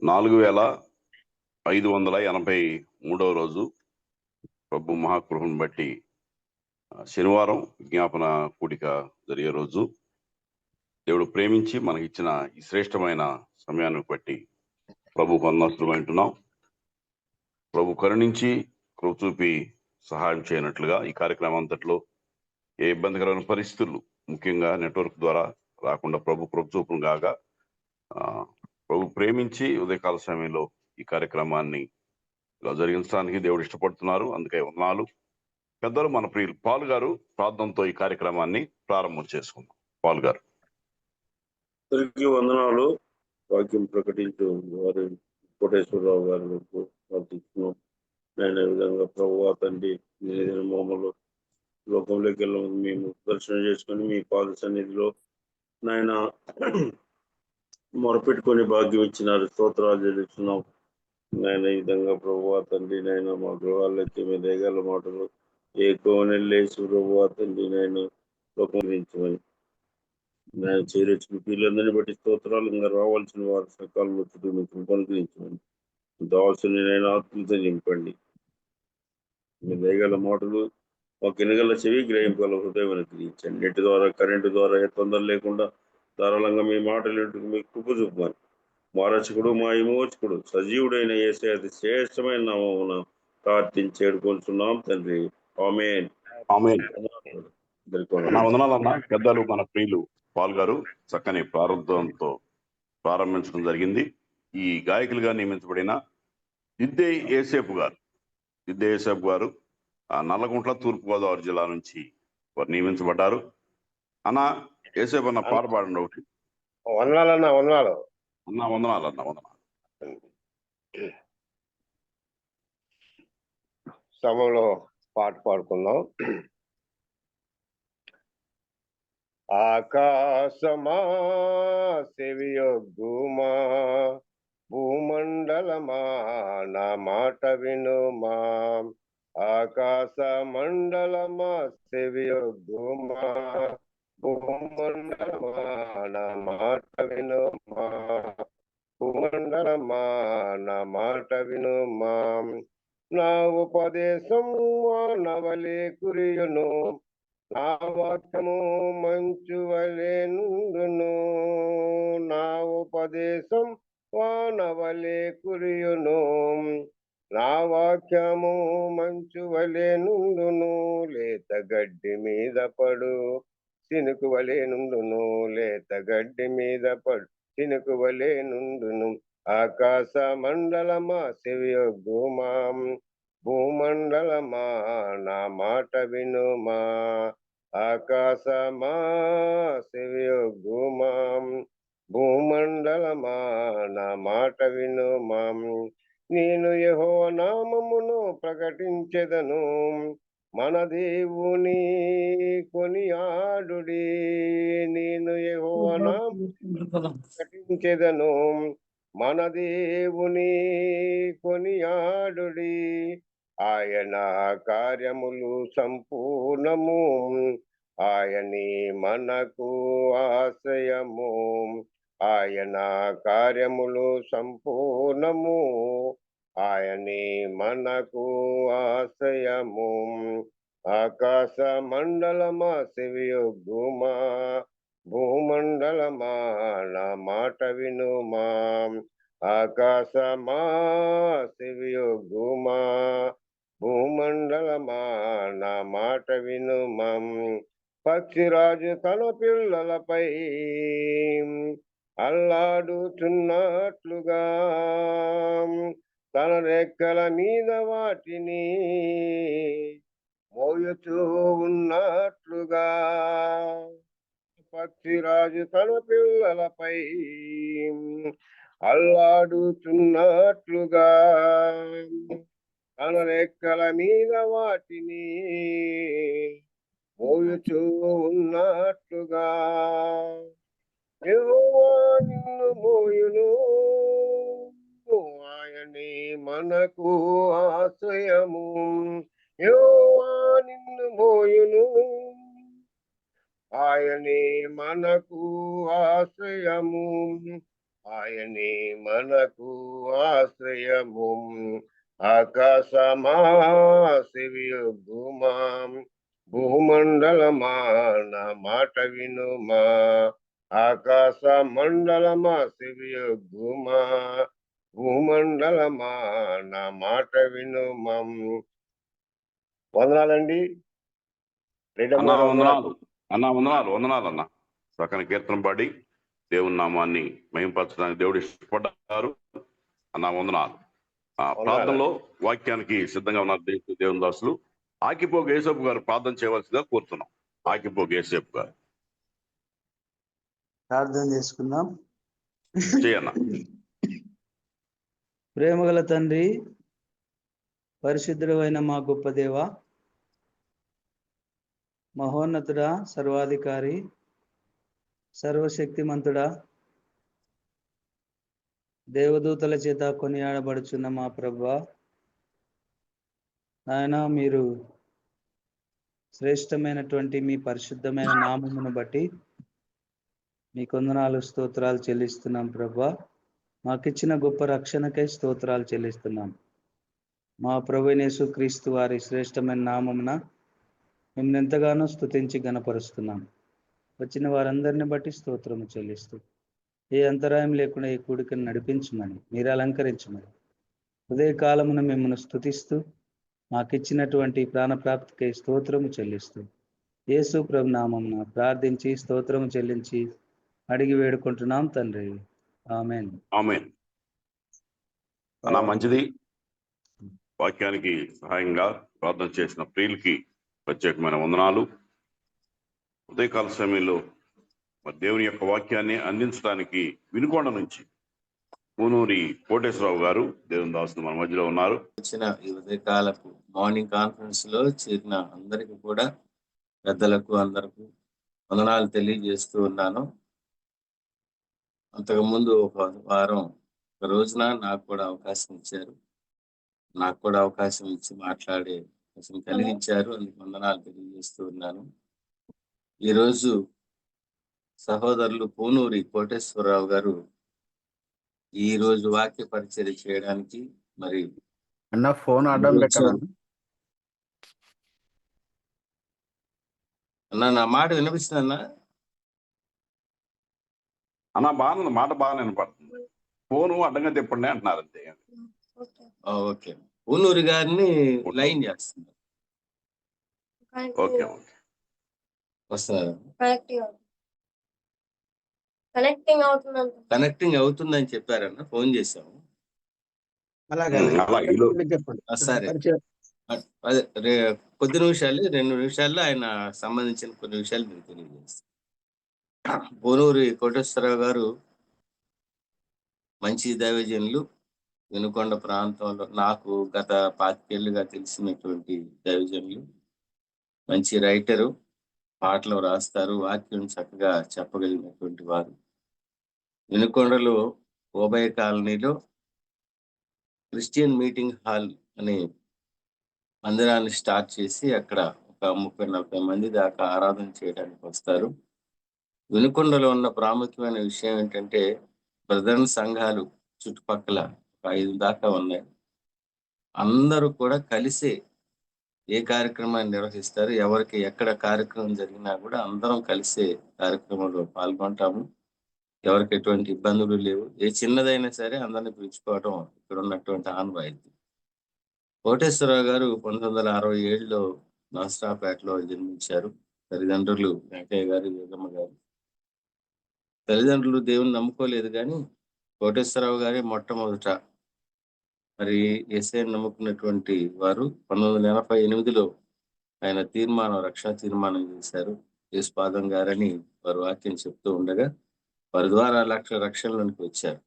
4583వ రోజు ప్రభు మహాకృపను బట్టి శనివారం విజ్ఞాపన కూడిక జరిగే రోజు. దేవుడు ప్రేమించి మనకి ఇచ్చిన ఈ శ్రేష్టమైన సమయాన్ని బట్టి ప్రభు వందనాలు అంటున్నాం. ప్రభు కరుణించి కృప చూపి సహాయం చేయనట్లుగా ఈ కార్యక్రమం అంతట్లో ఏ ఇబ్బందికరమైన పరిస్థితులు ముఖ్యంగా నెట్వర్క్ ద్వారా రాకుండా ప్రభు కృప చూపును కాగా ప్రభు ప్రేమించి ఉదయకాల సమయంలో ఈ కార్యక్రమాన్ని ఇలా జరిగించడానికి దేవుడు ఇష్టపడుతున్నారు. అందుకే వందనాలు. పెద్దలు మన ప్రియులు పాల్ గారు ప్రార్థనతో ఈ కార్యక్రమాన్ని ప్రారంభం చేసుకుందాం. పాల్ గారు. అందరికీ వందనాలు. వాక్యం ప్రకటించు వారి కోటేశ్వరరావు గారు ప్రార్థిస్తున్నాం. నేను విధంగా ప్రభువా తండ్రి మమ్మల్ని లోకంలోకి వెళ్ళి మేము దర్శనం చేసుకొని మీ పాద సన్నిధిలో నాయన మొరపెట్టుకొని భాగ్యం ఇచ్చినారు. స్తోత్రాలు చెల్లిస్తున్నాం నాయన. ఈ విధంగా ప్రభువా తండ్రి నాయన మా గృహాల్లోకి మీ దయగల మాటలు ఏ కోనెల్లేసి ప్రభువా తండ్రి నాయన లోకం గురించమని నేను చేరొచ్చిన వీళ్ళందరినీ బట్టి స్తోత్రాలు. ఇంకా రావాల్సిన వారి సకాలంలో చుట్టూ మీకు అనుగ్రహించమని దావాల్సిన నేను ఆత్మతో నింపండి. మీ దయగల మాటలు మాకు ఎనగల చెవి గ్రహింపగల హృదయం అనుగ్రహించండి. నెట్ ద్వారా కరెంటు ద్వారా ఏ తొందర లేకుండా ధారాళంగా మీ మాటలు మీకు కృప చూపమని మా రక్షకుడు మా విమోచకుడు సజీవుడైన యేసయ్య అతి శ్రేష్టమైన నామమున ప్రార్థించి వేడుకొంటున్నాం తండ్రి. ఆమేన్. ఆమేన్. వందనాలన్నా. పెద్దలు మన ప్రియులు పాల్ గారు చక్కని ప్రారంభంతో ప్రారంభించడం జరిగింది. ఈ గాయకులుగా నియమించబడిన దిద్దే యేసేపు గారు నల్లగుంట్ల తూర్పుగోదావరి జిల్లా నుంచి వారు నియమించబడ్డారు. అన్న యేసేపు అన్న పాట పాడండి ఒకటి. వందనాలు. సమయంలో పాట పాడుకుందాం. ఆకాశమా సెవియొగ్గుమా, భూమండలమా నా మాట వినుమా. ఆకాశ మండలమా సెవియొగ్గుమా, భూమండలమా నా మాట వినుమా. భూమండలమా నా మాట వినుమా. నా ఉపదేశం వానవలే కురియును, నా వాక్యము మంచు వలె నుండును. నా ఉపదేశం వానవలే కురియును, నా వాక్యము మంచు వలె నుండును. లేత గడ్డి మీద పడు చినుకు వలె నుండును, లేత గడ్డి మీద పడు చినుకు వలె నుండును. ఆకాశ మండలమా సెవియొగ్గుమా, భూమండలమా నా మాట వినుమా. ఆకాశమా సెవియొగ్గుమా, భూమండలమా నా మాట వినుమా. నేను యెహోవా నామమును ప్రకటించెదను, మన దేవుని కొనియాడుడి. నేను యెహోవా నామమును ప్రకటించెదను, మన దేవుని కొనియాడుడి. ఆయన కార్యములు సంపూర్ణము, ఆయనే మనకు ఆశ్రయము. ఆయన కార్యములు సంపూర్ణము, ఆయనే మనకు ఆశ్రయము. ఆకాశ మండలమా సెవియొగ్గుమా, భూమండలమా నా మాట వినుమా. ఆకాశమా సెవియొగ్గుమా, భూమండలమా నా మాట వినుమా. పక్షిరాజు తన పిల్లలపై అల్లాడుతున్నట్లుగా, తన రెక్కల మీద వాటిని మోయుతూ ఉన్నట్లుగా. పక్షిరాజు తన పిల్లలపై అల్లాడుతున్నట్లుగా, తన రెక్కల మీద వాటిని మోయుచూ ఉన్నట్లుగా. యెహోవా నిన్ను మోయును, ఆయనే మనకు ఆశ్రయము. యెహోవా నిన్ను మోయును, ఆయనే మనకు ఆశ్రయము. ఆయనే మనకు ఆశ్రయము. ఆకాశమా సెవియొగ్గుమా, భూమండలమా నా మాట వినుమా. ఆకాశ మండలమా సెవియొగ్గుమా, భూమండలమా నా మాట వినుమా. వందనాలండి. లీడర్ అన్నా గారు వందనాలు. వందనాలు. వందనాలు అన్న. చక్కని కీర్తన పాడి దేవుని నామాన్ని మహింపరచడానికి దేవుడు ఇష్టపడ్డారు. అన్నా వందనాలు. ప్రార్థనలో వాక్యానికి సిద్ధంగా ఉన్నారు దేవుని దాసులు. ఆకిపోగు యేసేపు గారు ప్రార్థన చేయవలసిందిగా కోరుతున్నాం. ఆకిపోగు యేసేపు గారు ప్రార్థన చేసుకుందాం. చేయన్న. ప్రేమగల తండ్రి, పరిశుద్ధుడు అయిన మా గొప్ప దేవ, మహోన్నతుడా, సర్వాధికారి, సర్వశక్తిమంతుడా, దేవదూతల చేత కొనియాడబడుచున్న మా ప్రభువా, నాయన మీరు శ్రేష్టమైనటువంటి మీ పరిశుద్ధమైన నామమును బట్టి మీ కొందనాలు స్తోత్రాలు చెల్లిస్తున్నాం ప్రభువా. మాకిచ్చిన గొప్ప రక్షణకై స్తోత్రాలు చెల్లిస్తున్నాం. మా ప్రభువైన యేసుక్రీస్తు వారి శ్రేష్టమైన నామమున మేము ఎంతగానో స్తుతించి గణపరుస్తున్నాం. వచ్చిన వారందరిని బట్టి స్తోత్రము చెల్లిస్తూ ఏ అంతరాయం లేకుండా ఈ కూడికను నడిపించమని, మీరు అలంకరించమని ఉదయకాలమున మిమ్మల్ని స్తుతిస్తూ మాకిచ్చినటువంటి ప్రాణప్రాప్తికై స్తోత్రము చెల్లిస్తూ యేసు ప్రభు నామమున ప్రార్థించి స్తోత్రము చెల్లించి అడిగి వేడుకుంటున్నాం తండ్రి. ఆమేన్. ఆమేన్. అన్నా మంచిది. వాక్యానికి సహాయంగా ప్రార్థన చేసిన ప్రియులకి ప్రత్యేకమైన వందనాలు. ఉదయకాల సమయంలో దేవుని యొక్క వాక్యాన్ని అందించడానికి వినుకొండ నుంచి పూనూరి కోటేశ్వరరావు గారు దేవుని దాసులు మన మధ్యలో ఉన్నారు. వచ్చిన ఈ ఉదయకాలపు మార్నింగ్ కాన్ఫరెన్స్ లో చేరిన అందరికి కూడా, పెద్దలకు అందరికి వందనాలు తెలియజేస్తూ ఉన్నాను. అంతకుముందు ఒక వారం ఒక రోజున నాకు కూడా అవకాశం ఇచ్చారు. నాకు కూడా అవకాశం ఇచ్చి మాట్లాడే అవకాశం కలిగించారు. అందుకు వందనాలు తెలియజేస్తూ ఉన్నాను. ఈరోజు సహోదరులు పూనూరి కోటేశ్వరరావు గారు ఈ రోజు వాక్య పరిచర్య చేయడానికి మరి అన్న ఫోన్ అడ్డం పెట్టాను. అన్నా నా మాట వినిపిస్తుందన్నా? అన్నా బాగుంది, మాట బాగా వినపడుతుంది. ఫోను అడ్డంగా తిప్పండి అంటున్నారు అంతే. ఓకే. పూనూరి గారిని లైన్ చేస్తున్నారు. ఓకే వస్తున్నారు. కనెక్టింగ్ అవుతుందని చెప్పారన్న, ఫోన్ చేశాము. సరే, అదే కొద్ది నిమిషాలు, 2 నిమిషాల్లో ఆయన సంబంధించిన కొన్ని విషయాలు మీకు తెలియజేస్తాను. పూనూరి కోటేశ్వరరావు గారు మంచి దైవజనులు. వినుకొండ ప్రాంతంలో నాకు గత 25 ఏళ్ళుగా తెలిసినటువంటి దైవజనులు. మంచి రైటరు, పాటలు రాస్తారు, వాక్యం చక్కగా చెప్పగలిగినటువంటి వారు. వినుకొండలో ఓబయ్య కాలనీలో క్రిస్టియన్ మీటింగ్ హాల్ అనే మందిరాన్ని స్టార్ట్ చేసి అక్కడ ఒక 30-40 మంది దాకా ఆరాధన చేయడానికి వస్తారు. వినుకొండలో ఉన్న ప్రాముఖ్యమైన విషయం ఏంటంటే, బ్రదర్ సంఘాలు చుట్టుపక్కల 5 దాకా ఉన్నాయి. అందరూ కూడా కలిసే ఏ కార్యక్రమాన్ని నిర్వహిస్తారు. ఎవరికి ఎక్కడ కార్యక్రమం జరిగినా కూడా అందరం కలిసే కార్యక్రమంలో పాల్గొంటాము. ఎవరికి ఎటువంటి ఇబ్బందులు లేవు. ఏ చిన్నదైనా సరే అందరిని పిలుచుకోవడం ఇక్కడ ఉన్నటువంటి ఆనవాయితీ. కోటేశ్వరరావు గారు 1967లో నర్సరావుపేటలో జన్మించారు. తల్లిదండ్రులు వెంకయ్య గారు, యోగమ్మ గారు. తల్లిదండ్రులు దేవుని నమ్ముకోలేదు, కానీ కోటేశ్వరరావు గారే మొట్టమొదట మరి యేసయ్యను నమ్ముకున్నటువంటి వారు. 1988లో ఆయన రక్షణ తీర్మానం చేశారు. యేసుపాదం గారని వారు వాక్యం చెప్తూ ఉండగా వారి ద్వారా రక్షణలోనికి వచ్చారు.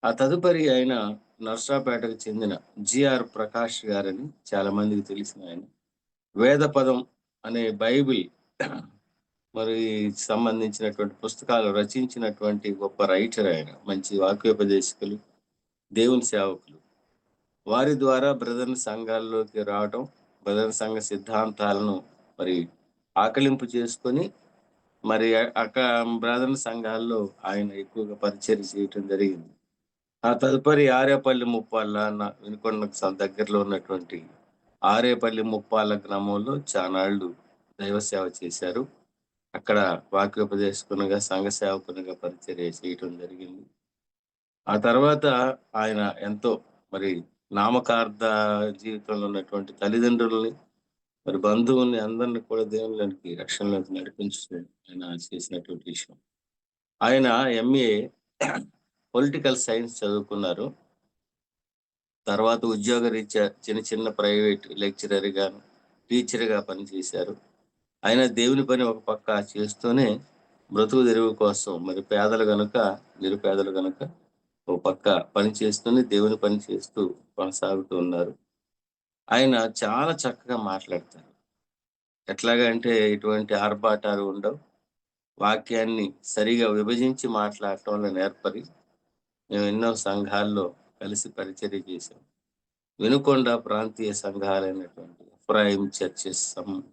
ఆ తదుపరి ఆయన నర్సరావుపేటకు చెందిన జిఆర్ ప్రకాష్ గారని చాలా మందికి తెలిసిన ఆయన వేద పదం అనే బైబిల్ మరి సంబంధించినటువంటి పుస్తకాలు రచించినటువంటి గొప్ప రైటర్ ఆయన. మంచి వాక్యోపదేశకులు, దేవుని సేవకులు. వారి ద్వారా బ్రదర్ సంఘాల్లోకి రావటం, బ్రదర్ సంఘ సిద్ధాంతాలను మరి ఆకలింపు చేసుకొని మరి అక్కడ బ్రాదర్ల సంఘాల్లో ఆయన ఎక్కువగా పరిచయం చేయటం జరిగింది. ఆ తదుపరి ఆరేపల్లి ముప్పాళ్ళ వినుకొండ దగ్గరలో ఉన్నటువంటి ఆరేపల్లి ముప్పాళ్ళ గ్రామంలో చానాళ్ళు దైవ సేవ చేశారు. అక్కడ వాక్యోపదేశకునిగా సంఘ సేవకునిగా పరిచర్య చేయటం జరిగింది. ఆ తర్వాత ఆయన ఎంతో మరి నామకార్థ జీవితంలో ఉన్నటువంటి తల్లిదండ్రులని మరి బంధువుల్ని అందరినీ కూడా దేవుళ్ళకి రక్షణలోకి నడిపించడం ఆయన చేసినటువంటి విషయం. ఆయన ఎంఏ పొలిటికల్ సైన్స్ చదువుకున్నారు. తర్వాత ఉద్యోగ రీత్యా చిన్న చిన్న ప్రైవేట్ లెక్చరర్ గాను టీచర్గా పనిచేశారు. ఆయన దేవుని పని ఒక పక్క చేస్తూనే బ్రతుకు తెరువు కోసం మరి పేదలు గనుక నిరుపేదలు గనుక ఒక పక్క పని చేస్తూనే దేవుని పని చేస్తూ కొనసాగుతూ ఉన్నారు. ఆయన చాలా చక్కగా మాట్లాడతారు. ఎట్లాగా అంటే ఎటువంటి ఆర్భాటాలు ఉండవు. వాక్యాన్ని సరిగా విభజించి మాట్లాడటంలో నేర్పరి మేము ఎన్నో సంఘాల్లో కలిసి పరిచర్య చేశాం. వినుకొండ ప్రాంతీయ సంఘాలైనటువంటి ఎఫ్రాయిం చర్చెస్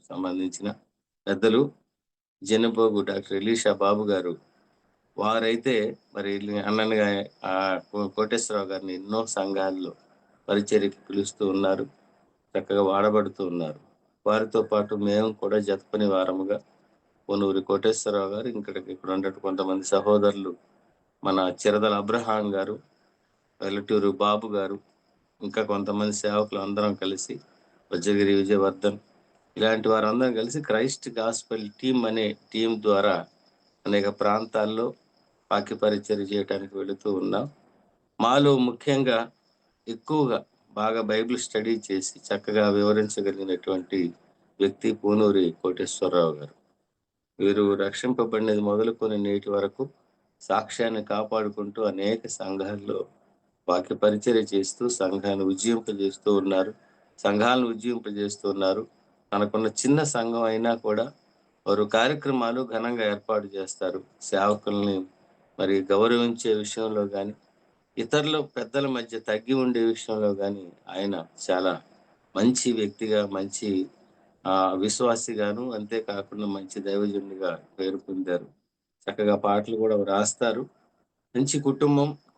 సంబంధించిన పెద్దలు జనపోగు డాక్టర్ ఎలీషా బాబు గారు వారైతే మరి అన్నగా కోటేశ్వరరావు గారిని ఎన్నో సంఘాల్లో పరిచర్యకి పిలుస్తూ ఉన్నారు. చక్కగా వాడబడుతూ ఉన్నారు. వారితో పాటు మేము కూడా జతపని వారముగా పొనూరి కోటేశ్వరరావు గారు ఇక్కడ ఉన్నట్టు కొంతమంది సహోదరులు మన చిరదల అబ్రహాం గారు, వెల్లటూరు బాబు గారు, ఇంకా కొంతమంది సేవకులు అందరం కలిసి వజ్రగిరి విజయవర్ధన్ ఇలాంటి వారందరం కలిసి క్రైస్ట్ గాస్పెల్ టీమ్ అనే టీం ద్వారా అనేక ప్రాంతాల్లో వాక్య పరిచర్య చేయడానికి వెళుతూ ఉన్నాం. మాలో ముఖ్యంగా ఎక్కువగా బాగా బైబిల్ స్టడీ చేసి చక్కగా వివరించగలిగినటువంటి వ్యక్తి పూనూరి కోటేశ్వరరావు గారు. వీరు రక్షింపబడినది మొదలుకొని నేటి వరకు సాక్ష్యాన్ని కాపాడుకుంటూ అనేక సంఘాల్లో వాక్య పరిచర్య చేస్తూ సంఘాన్ని ఉజ్జీంపజేస్తూ ఉన్నారు. సంఘాలను ఉజ్జీంపజేస్తూ ఉన్నారు. తనకున్న చిన్న సంఘం అయినా కూడా వారు కార్యక్రమాలు ఘనంగా ఏర్పాటు చేస్తారు. సేవకుల్ని మరి గౌరవించే విషయంలో కానీ ఇతరుల పెద్దల మధ్య తగ్గి ఉండే విషయంలో కానీ ఆయన చాలా మంచి వ్యక్తిగా, మంచి విశ్వాసిగాను, అంతేకాకుండా మంచి దైవజనుడిగా పేరు పొందారు. చక్కగా పాటలు కూడా రాస్తారు. మంచి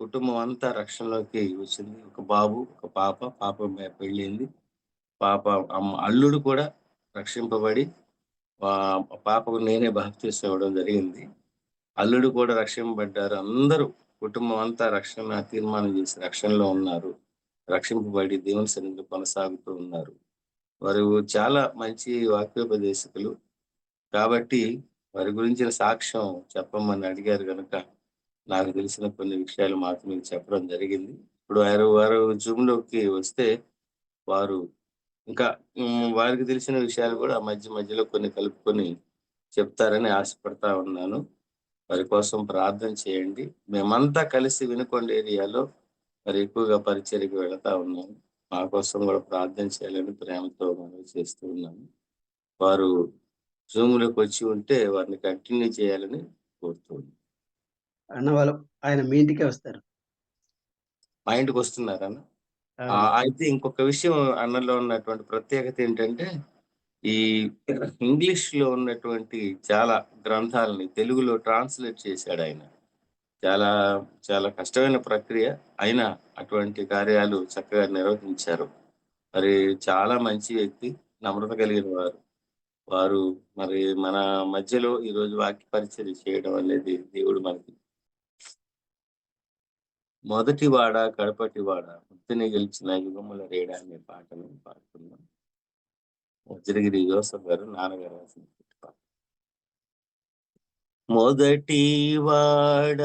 కుటుంబం అంతా రక్షణలోకి వచ్చింది. ఒక బాబు, ఒక పాప పెళ్ళింది. అల్లుడు కూడా రక్షింపబడి పాపకు నేనే బాప్తిసం ఇవ్వడం జరిగింది. అల్లుడు కూడా రక్షింపబడ్డారు. అందరూ కుటుంబం అంతా రక్షణ తీర్మానం చేసి రక్షణలో ఉన్నారు. రక్షింపబడి దేవుని సన్నిధిలో కొనసాగుతూ ఉన్నారు. వారు చాలా మంచి వాక్యోపదేశకులు కాబట్టి వారి గురించిన సాక్ష్యం చెప్పమని అడిగారు కనుక నాకు తెలిసిన కొన్ని విషయాలు మాత్రం మీకు చెప్పడం జరిగింది. ఇప్పుడు వారు జూమ్లోకి వస్తే వారు ఇంకా వారికి తెలిసిన విషయాలు కూడా మధ్యలో కొన్ని కలుపుకొని చెప్తారని ఆశపడతా ఉన్నాను. వారి కోసం ప్రార్థన చేయండి. మేమంతా కలిసి వినుకొండ ఏరియాలో మరి ఎక్కువగా పరిచర్యకు వెళతా ఉన్నాము. మా కోసం కూడా ప్రార్థన చేయాలని ప్రేమతో మనవి చేస్తూ ఉన్నాము. వారు జూమ్లోకి వచ్చి ఉంటే వారిని కంటిన్యూ చేయాలని కోరుతున్నాను. అన్న వాళ్ళు ఆయన మీ ఇంటికే వస్తారు. మా ఇంటికి వస్తున్నారన్న. అయితే ఇంకొక విషయం అన్నలో ఉన్నటువంటి ప్రత్యేకత ఏంటంటే ఈ ఇంగ్లీష్ లో ఉన్నటువంటి చాలా గ్రంథాలని తెలుగులో ట్రాన్స్లేట్ చేశాడు ఆయన. చాలా చాలా కష్టమైన ప్రక్రియ అయినా అటువంటి కార్యాలు చక్కగా నిర్వహించారు. మరి చాలా మంచి వ్యక్తి, నమ్రత కలిగిన వారు మరి మన మధ్యలో ఈరోజు వాక్య పరిచర్య చేయడం అనేది దేవుడు మనకి మొదటి వాడ కడపటి వాడ ముత్తిని గెలిచిన యుగముల రేడా అనే పాటను పాడుతున్నాం. వజ్రగిరి జోసఫ్ గారు నాన్నగారు రాసిన పాట. మొదటి వాడ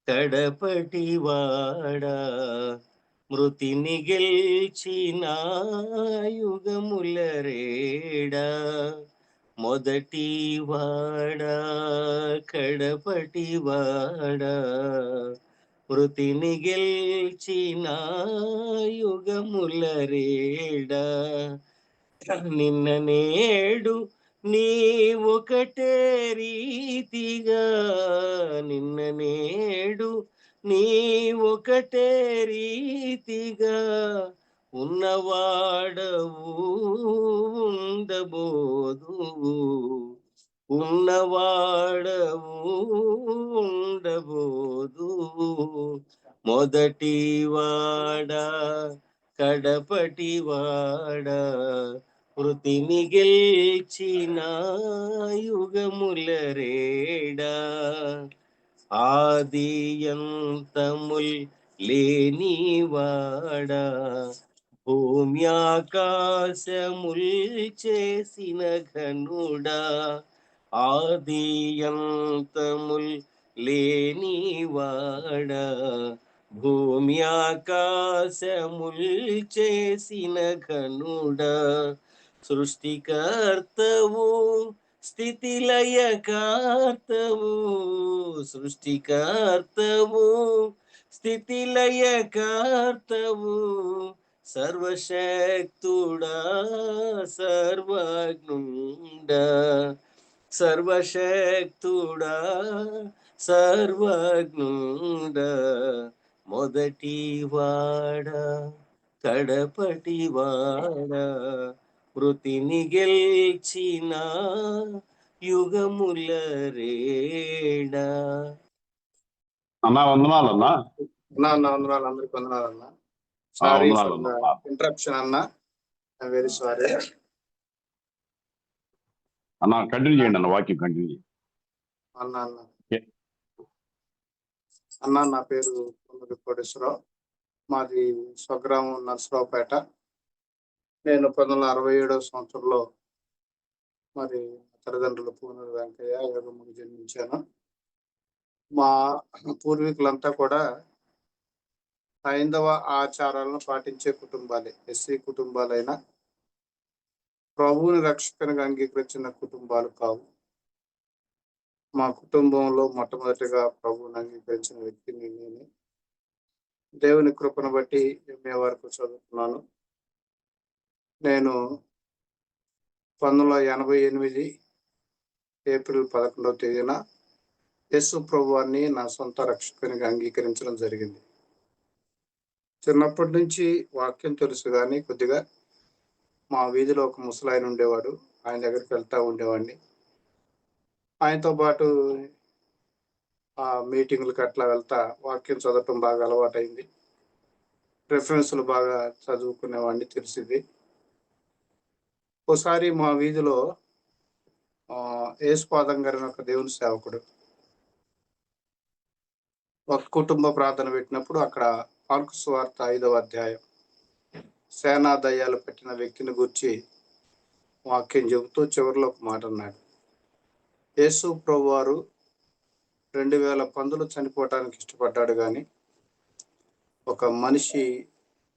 కడపటి వాడ మృతిని గెలిచిన యుగముల రేడా, మొదటి వాడ కడపటి వాడ మృతిని గెలిచిన యుగముల రేడా, నిన్న నేడు నీ ఒకటే రీతిగా, నిన్న నేడు నీ ఒకటే రీతిగా ఉన్నవాడవు ఉండబోదు, ఉన్నవాడవు ఉండబోదు, మొదటి వాడా కడపటి వాడా, వృతిని గెల్చిన యుగముల రేడా, ఆదియంతముల్ లేనివాడా, భూమి ఆకాశముల్ చేసిన ఘనుడా, ఆదియంతముల్ లేనివాడా, భూమి ఆకాశముల్ చేసిన ఘనుడా, సృష్టికర్తవు స్థితిలయకర్తవు, సృష్టికర్తవు స్థితిలయకర్తవు, సర్వశక్తుడా సర్వజ్ఞుడా, సర్వశక్తుడా సర్వజ్ఞుడా, మొదటి వాడా కడపటి వాడా, వృతిని గెల్చిన యుగముల రేడా. అన్నా వందనాలు అన్నా. వందనాలు అందరికి వందనాలు అన్న. సారీ వందనాలు అన్నా. ఇంటరప్షన్ అన్న, వెరీ సారీ అన్నా, కంటిన్యూ చేయండి అన్న, వాక్యం కంటిన్యూ చేయండి. అన్న. Okay. అన్న నా పేరు పొన్నూరి కోటేశ్వరరావు, మాది స్వగ్రామం నర్సరావుపేట. నేను 1967 సంవత్సరంలో మరి తల్లిదండ్రులు పూనూరు వెంకయ్య యోగముకి జన్మించాను. మా పూర్వీకులంతా కూడా హైందవ ఆచారాలను పాటించే కుటుంబాలే. ఎస్సీ కుటుంబాలైనా ప్రభువుని రక్షకునిగా అంగీకరించిన కుటుంబాలు కావు. మా కుటుంబంలో మొట్టమొదటిగా ప్రభువుని అంగీకరించిన వ్యక్తిని నేనే. దేవుని కృపను బట్టి ఎంఏ వరకు చదువుతున్నాను. నేను 1988 ఏప్రిల్ 11వ తేదీన యేసు ప్రభువాన్ని నా సొంత రక్షకునిగా అంగీకరించడం జరిగింది. చిన్నప్పటి నుంచి వాక్యం తెలుసు కానీ కొద్దిగా మా వీధిలో ఒక ముసలాయన ఉండేవాడు, ఆయన దగ్గరికి వెళ్తూ ఉండేవాడిని. ఆయనతో పాటు ఆ మీటింగులకు అట్లా వెళ్తా వాక్యం చదవటం బాగా అలవాటైంది. రెఫరెన్స్లు బాగా చదువుకునేవాడిని, తెలిసింది. ఒకసారి మా వీధిలో యేసుపాదం గారిని ఒక దేవుని సేవకుడు ఒక కుటుంబ ప్రార్థన పెట్టినప్పుడు అక్కడ మార్కు సువార్త 5వ అధ్యాయం సేనా దయ్యాలు పెట్టిన వ్యక్తిని గురించి వాక్యం చెబుతూ చివరిలో ఒక మాట అన్నాడు. యేసు ప్రభువారు 2000 పందులు చనిపోవటానికి ఇష్టపడ్డాడు, కానీ ఒక మనిషి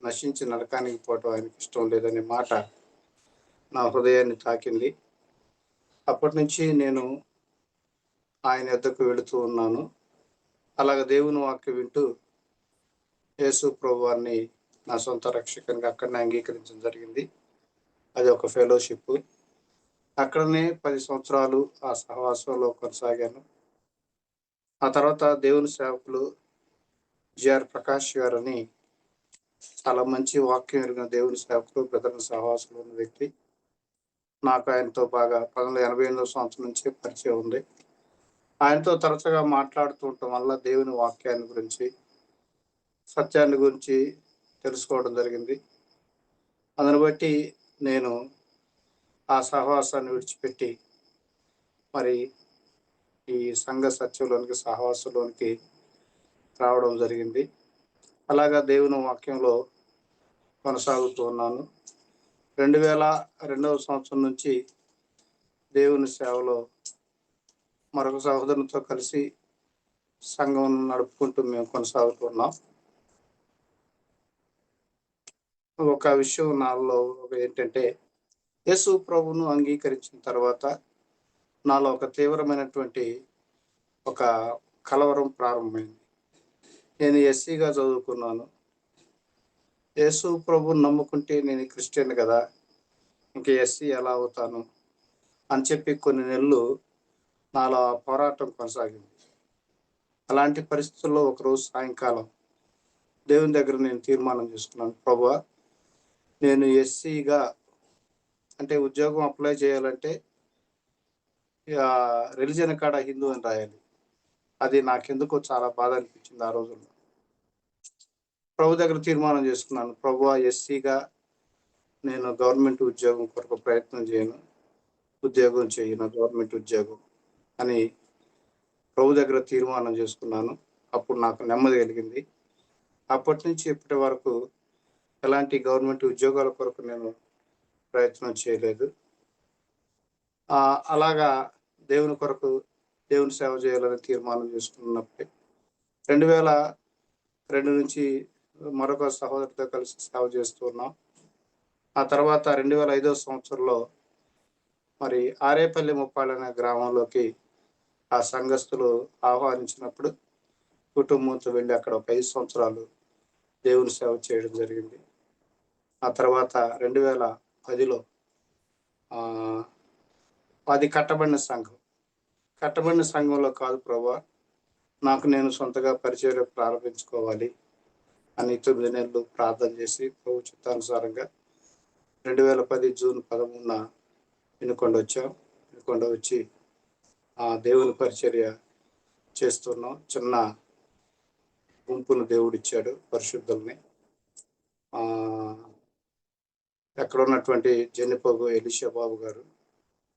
నశించి నరకానికి పోవటం ఆయనకి ఇష్టం లేదనే మాట నా హృదయాన్ని తాకింది. అప్పటి నుంచి నేను ఆయన యొద్దకు వెళుతూ ఉన్నాను. అలాగే దేవుని వాక్యం వింటూ యేసు ప్రభువారిని నా సొంత రక్షకునిగా అక్కడనే అంగీకరించడం జరిగింది. అది ఒక ఫెలోషిప్. అక్కడనే 10 సంవత్సరాలు ఆ సహవాసంలో కొనసాగాను. ఆ తర్వాత దేవుని సేవకులు జిఆర్ ప్రకాష్ గారని చాలా మంచి వాక్యం ఎరిగిన దేవుని సేవకులు, ప్రధాన సహవాసులు ఉన్న వ్యక్తి. నాకు ఆయనతో బాగా 1988 సంవత్సరం నుంచే పరిచయం ఉంది. ఆయనతో తరచుగా మాట్లాడుతూ ఉండటం వల్ల దేవుని వాక్యాన్ని గురించి, సత్యాన్ని గురించి తెలుసుకోవడం జరిగింది. అందుని బట్టి నేను ఆ సహవాసాన్ని విడిచిపెట్టి మరి ఈ సంఘ సత్యంలోనికి, సహవాసంలోనికి రావడం జరిగింది. అలాగా దేవుని వాక్యంలో కొనసాగుతూ ఉన్నాను. 2002వ సంవత్సరం నుంచి దేవుని సేవలో మరొక సహోదరునితో కలిసి సంఘం నడుపుకుంటూ మేము కొనసాగుతున్నాం. ఒక విషయం నాలో ఏంటంటే, యేసు ప్రభువును అంగీకరించిన తర్వాత నాలో ఒక తీవ్రమైనటువంటి ఒక కలవరం ప్రారంభమైంది. నేను ఎస్సీగా చదువుకున్నాను. యేసు ప్రభువుని నమ్ముకుంటే నేను క్రిస్టియన్ కదా, ఇంక ఎస్సీ ఎలా అవుతాను అని చెప్పి కొన్ని నెలలు నాలో పోరాటం కొనసాగింది. అలాంటి పరిస్థితుల్లో ఒకరోజు సాయంకాలం దేవుని దగ్గర నేను తీర్మానం చేసుకున్నాను, ప్రభువా నేను ఎస్సీగా అంటే ఉద్యోగం అప్లై చేయాలంటే రిలీజన్ కాడ హిందూ అని రాయాలి. అది నాకెందుకో చాలా బాధ అనిపించింది ఆ రోజుల్లో. ప్రభు దగ్గర తీర్మానం చేసుకున్నాను, ప్రభువా ఎస్సీగా నేను గవర్నమెంట్ ఉద్యోగం కొరకు ప్రయత్నం చేయను, గవర్నమెంట్ ఉద్యోగం అని ప్రభు దగ్గర తీర్మానం చేసుకున్నాను. అప్పుడు నాకు నెమ్మది కలిగింది. అప్పటి నుంచి ఇప్పటి వరకు ఎలాంటి గవర్నమెంట్ ఉద్యోగాల కొరకు నేను ప్రయత్నం చేయలేదు. అలాగా దేవుని కొరకు దేవుని సేవ చేయాలని తీర్మానం చేసుకున్నప్పుడే 2002 నుంచి మరొక సహోదరితో కలిసి సేవ చేస్తూ ఉన్నాం. ఆ తర్వాత 2005 సంవత్సరంలో మరి ఆరేపల్లి ముప్పాళ్ళ అనే గ్రామంలోకి ఆ సంఘస్థులు ఆహ్వానించినప్పుడు కుటుంబంతో వెళ్ళి అక్కడ ఒక 5 సంవత్సరాలు దేవుని సేవ చేయడం జరిగింది. ఆ తర్వాత 2010లో అది కట్టబడిన సంఘంలో కాదు ప్రభువా, నాకు నేను సొంతగా పరిచయం ప్రారంభించుకోవాలి అని 9 నెలలు ప్రార్థన చేసి ప్రభు చిత్తానుసారంగా 2010 జూన్ 13న వినుకొండ వచ్చి దేవుని పరిచర్య చేస్తున్నాం. చిన్న గుంపును దేవుడిచ్చాడు, పరిశుద్ధుల్ని. ఎక్కడ ఉన్నటువంటి జెన్నిపోగు ఎలిషా బాబు గారు,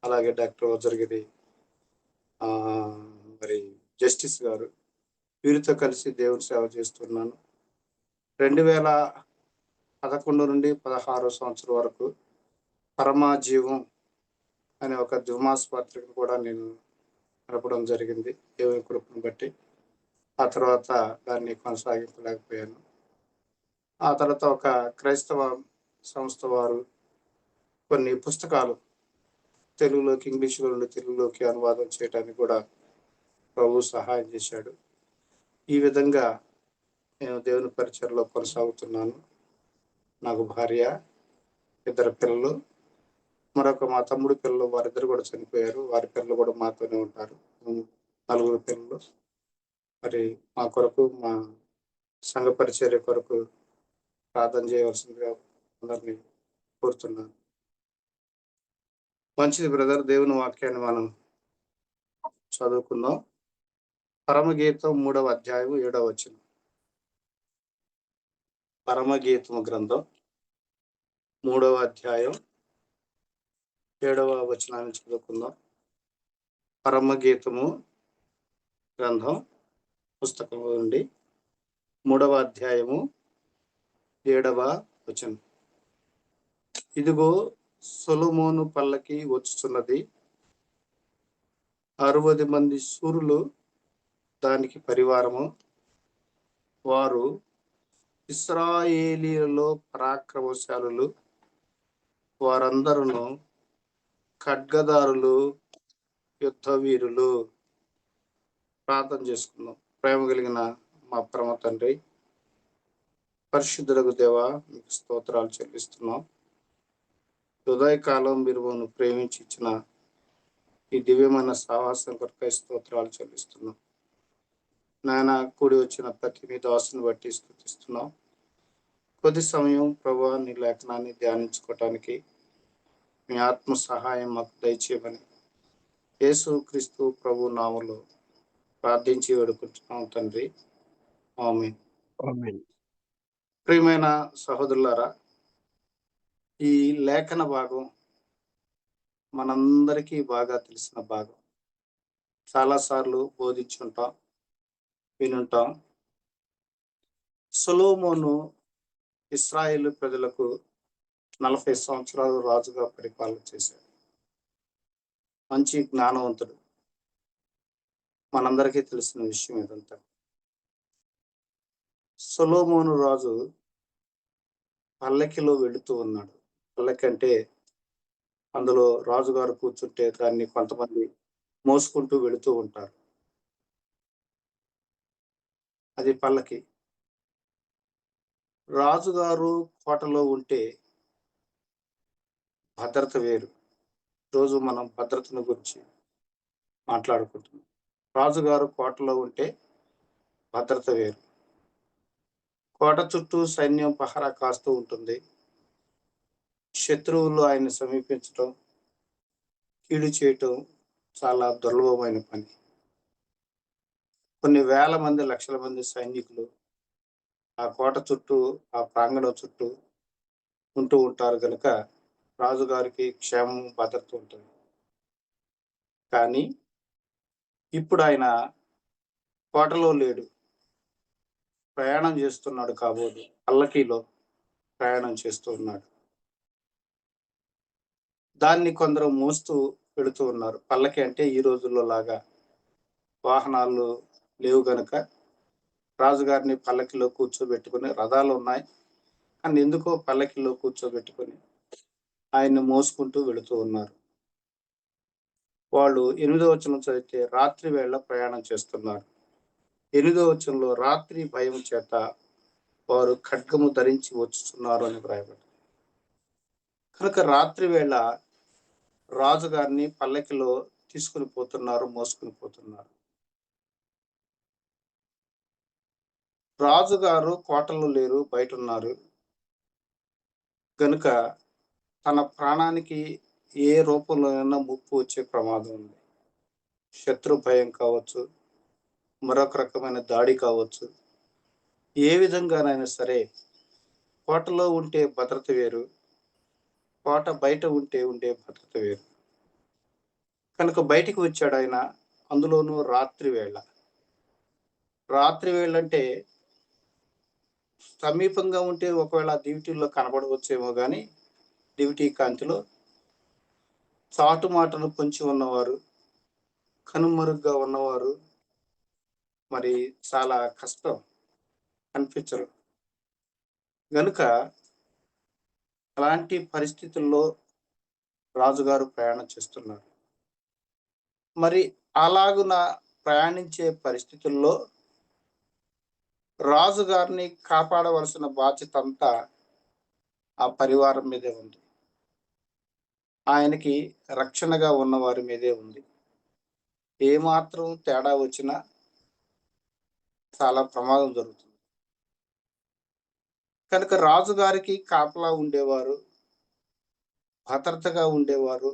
అలాగే డాక్టర్ వజరగిరి మరి జస్టిస్ గారు, వీరితో కలిసి దేవుని సేవ చేస్తున్నాను. 2011 నుండి 16 సంవత్సరం వరకు పరమాజీవం అనే ఒక ద్విమాస పత్రికను కూడా నేను నడపడం జరిగింది దేవుని కృపను బట్టి. ఆ తర్వాత దాన్ని కొనసాగించలేకపోయాను. ఆ తర్వాత ఒక క్రైస్తవ సంస్థ వారు కొన్ని పుస్తకాలు తెలుగులోకి, ఇంగ్లీష్లో నుండి తెలుగులోకి అనువాదం చేయడానికి కూడా ప్రభు సహాయం చేశాడు. ఈ విధంగా నేను దేవుని పరిచర్లో కొనసాగుతున్నాను. నాకు భార్య, 2 పిల్లలు, మరొక మా తమ్ముడి పిల్లలు, వారిద్దరు కూడా చనిపోయారు. వారి పిల్లలు కూడా మాతోనే ఉంటారు, 4 పిల్లలు. మరి మా కొరకు, మా సంఘ పరిచర్య కొరకు ప్రార్థన చేయవలసిందిగా అందరినీ కోరుతున్నాను. మంచిది బ్రదర్, దేవుని వాక్యాన్ని మనం చదువుకుందాం. పరమగీతం 3వ అధ్యాయం 7వ వచనం. పరమగీతము గ్రంథం 3వ అధ్యాయం 7వ వచనాన్ని చదువుకుందాం. పరమగీతము గ్రంథం పుస్తకం నుండి 3వ అధ్యాయము 7వ వచనం. ఇదిగో సొలొమోను పల్లకి వచ్చుచున్నది, 60 మంది శూరులు దానికి పరివారము, వారు ఇశ్రాయేలీయులలో పరాక్రమశాలులు, వారందరూ ఖడ్గదారులు, యుద్ధ వీరులు. ప్రార్థన చేసుకుందాం. ప్రేమ కలిగిన మా పరమ తండ్రి, పరిశుద్ధులకు దేవా, మీకు స్తోత్రాలు చెల్లిస్తున్నాం. ఉదయకాలం మీరు మమ్మల్ని ప్రేమించి ఇచ్చిన ఈ దివ్యమైన సావాసం కొరకై స్తోత్రాలు చెల్లిస్తున్నాం. నాయన, కూడి వచ్చిన ప్రతి మీ దాసుని బట్టి స్తుతిస్తున్నాం. కొద్ది సమయం ప్రభువా నీ లేఖనాన్ని ధ్యానించుకోవటానికి మీ ఆత్మ సహాయం మాకు దయచేయమని యేసు క్రీస్తు ప్రభు నామములో ప్రార్థించి వేడుకుంటున్నాం తండ్రి, ఆమేన్. ప్రియమైన సహోదరులారా, ఈ లేఖన భాగం మనందరికీ బాగా తెలిసిన భాగం. చాలాసార్లు బోధించుంటాం, వినుంటాం. సొలొమోను ఇశ్రాయేలు ప్రజలకు 40 సంవత్సరాలు రాజుగా పరిపాలన చేశాడు. మంచి జ్ఞానవంతుడు, మనందరికీ తెలిసిన విషయం ఇదంతా. సొలొమోను రాజు పల్లకిలో వెళుతూ ఉన్నాడు. పల్లకి అంటే అందులో రాజుగారు కూర్చుంటే దాన్ని కొంతమంది మోసుకుంటూ వెళుతూ ఉంటారు, అది పల్లకి. రాజుగారు కోటలో ఉంటే భద్రత వేరు. రోజు మనం భద్రతను గురించి మాట్లాడుకుంటున్నాం. రాజుగారు కోటలో ఉంటే భద్రత వేరు. కోట చుట్టూ సైన్యం పహరా కాస్తూ ఉంటుంది. శత్రువులు ఆయన్ని సమీపించటం, కీడు చేయటం చాలా దుర్లభమైన పని. కొన్ని వేల మంది, లక్షల మంది సైనికులు ఆ కోట చుట్టూ, ఆ ప్రాంగణం చుట్టూ ఉంటూ ఉంటారు కనుక రాజుగారికి క్షేమం, భద్రత ఉంటుంది. కానీ ఇప్పుడు ఆయన కోటలో లేడు, ప్రయాణం చేస్తున్నాడు కాబోలు, పల్లకీలో ప్రయాణం చేస్తూ ఉన్నాడు. దాన్ని కొందరు మోస్తూ వెళుతూ ఉన్నారు. పల్లకి అంటే ఈ రోజుల్లో లాగా వాహనాలు లేవు గనుక రాజుగారిని పల్లకిలో కూర్చోబెట్టుకుని, రథాలు ఉన్నాయి కానీ ఎందుకో పల్లకిలో కూర్చోబెట్టుకుని ఆయన్ని మోసుకుంటూ వెళుతూ ఉన్నారు. వాళ్ళు 8వ వచనం చదివితే రాత్రి వేళ ప్రయాణం చేస్తున్నారు. 8వ వచనంలో రాత్రి భయం చేత వారు ఖడ్గము ధరించి వచ్చుచున్నారు అని వ్రాయబడింది. కనుక రాత్రి వేళ రాజుగారిని పల్లకిలో తీసుకుని పోతున్నారు, మోసుకుని పోతున్నారు. రాజుగారు కోటలో లేరు, బయట ఉన్నారు కనుక తన ప్రాణానికి ఏ రూపంలోనైనా ముప్పు వచ్చే ప్రమాదం ఉంది. శత్రు భయం కావచ్చు, మరొక రకమైన దాడి కావచ్చు. ఏ విధంగానైనా సరే కోటలో ఉంటే భద్రత వేరు, కోట బయట ఉండే భద్రత వేరు. కనుక బయటికి వచ్చాడు ఆయన, అందులోనూ రాత్రి వేళ. రాత్రి వేళ అంటే సమీపంగా ఉంటే ఒకవేళ దివిటీల్లో కనబడవచ్చేమో కానీ దివిటీ కాంతిలో చాటు మాటలు పొంచి ఉన్నవారు, కనుమరుగ్గా ఉన్నవారు మరి చాలా కష్టం, కనిపించరు. గనుక అలాంటి పరిస్థితుల్లో రాజుగారు ప్రయాణం చేస్తున్నారు. మరి అలాగున ప్రయాణించే పరిస్థితుల్లో రాజుగారిని కాపాడవలసిన బాధ్యత అంతా ఆ పరివారం మీదే ఉంది. ఆయనకి రక్షణగా ఉన్న వారి మీదే ఉంది. ఏమాత్రం తేడా వచ్చినా చాలా ప్రమాదం జరుగుతుంది. కనుక రాజుగారికి కాపలా ఉండేవారు, భద్రతగా ఉండేవారు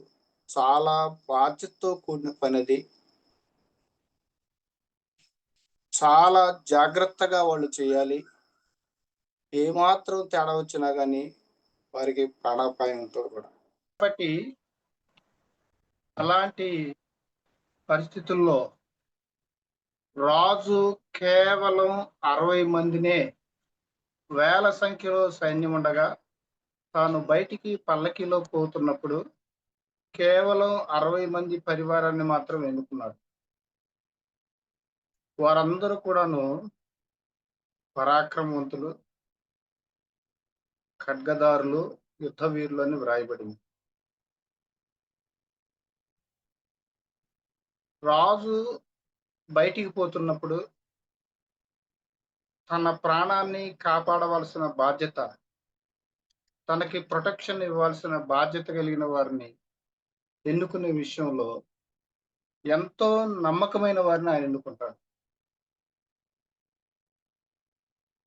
చాలా బాధ్యతతో కూడిన పనిది. చాలా జాగ్రత్తగా వాళ్ళు చేయాలి. ఏమాత్రం తేడా వచ్చినా కానీ వారికి ప్రాణాపాయం ఉంటుంది కూడా. కాబట్టి అలాంటి పరిస్థితుల్లో రాజు కేవలం 60 మందినే, వేల సంఖ్యలో సైన్యం ఉండగా తాను బయటికి పల్లకిలో పోతున్నప్పుడు కేవలం 60 మంది పరివారాన్ని మాత్రం ఎన్నుకున్నాడు. వారందరూ కూడాను పరాక్రమవంతులు, ఖడ్గదారులు, యుద్ధ వీరులు అని వ్రాయబడింది. రాజు బయటికి పోతున్నప్పుడు తన ప్రాణాన్ని కాపాడవలసిన బాధ్యత, తనకి ప్రొటెక్షన్ ఇవ్వాల్సిన బాధ్యత కలిగిన వారిని ఎన్నుకునే విషయంలో ఎంతో నమ్మకమైన వారిని ఆయన ఎన్నుకుంటాడు.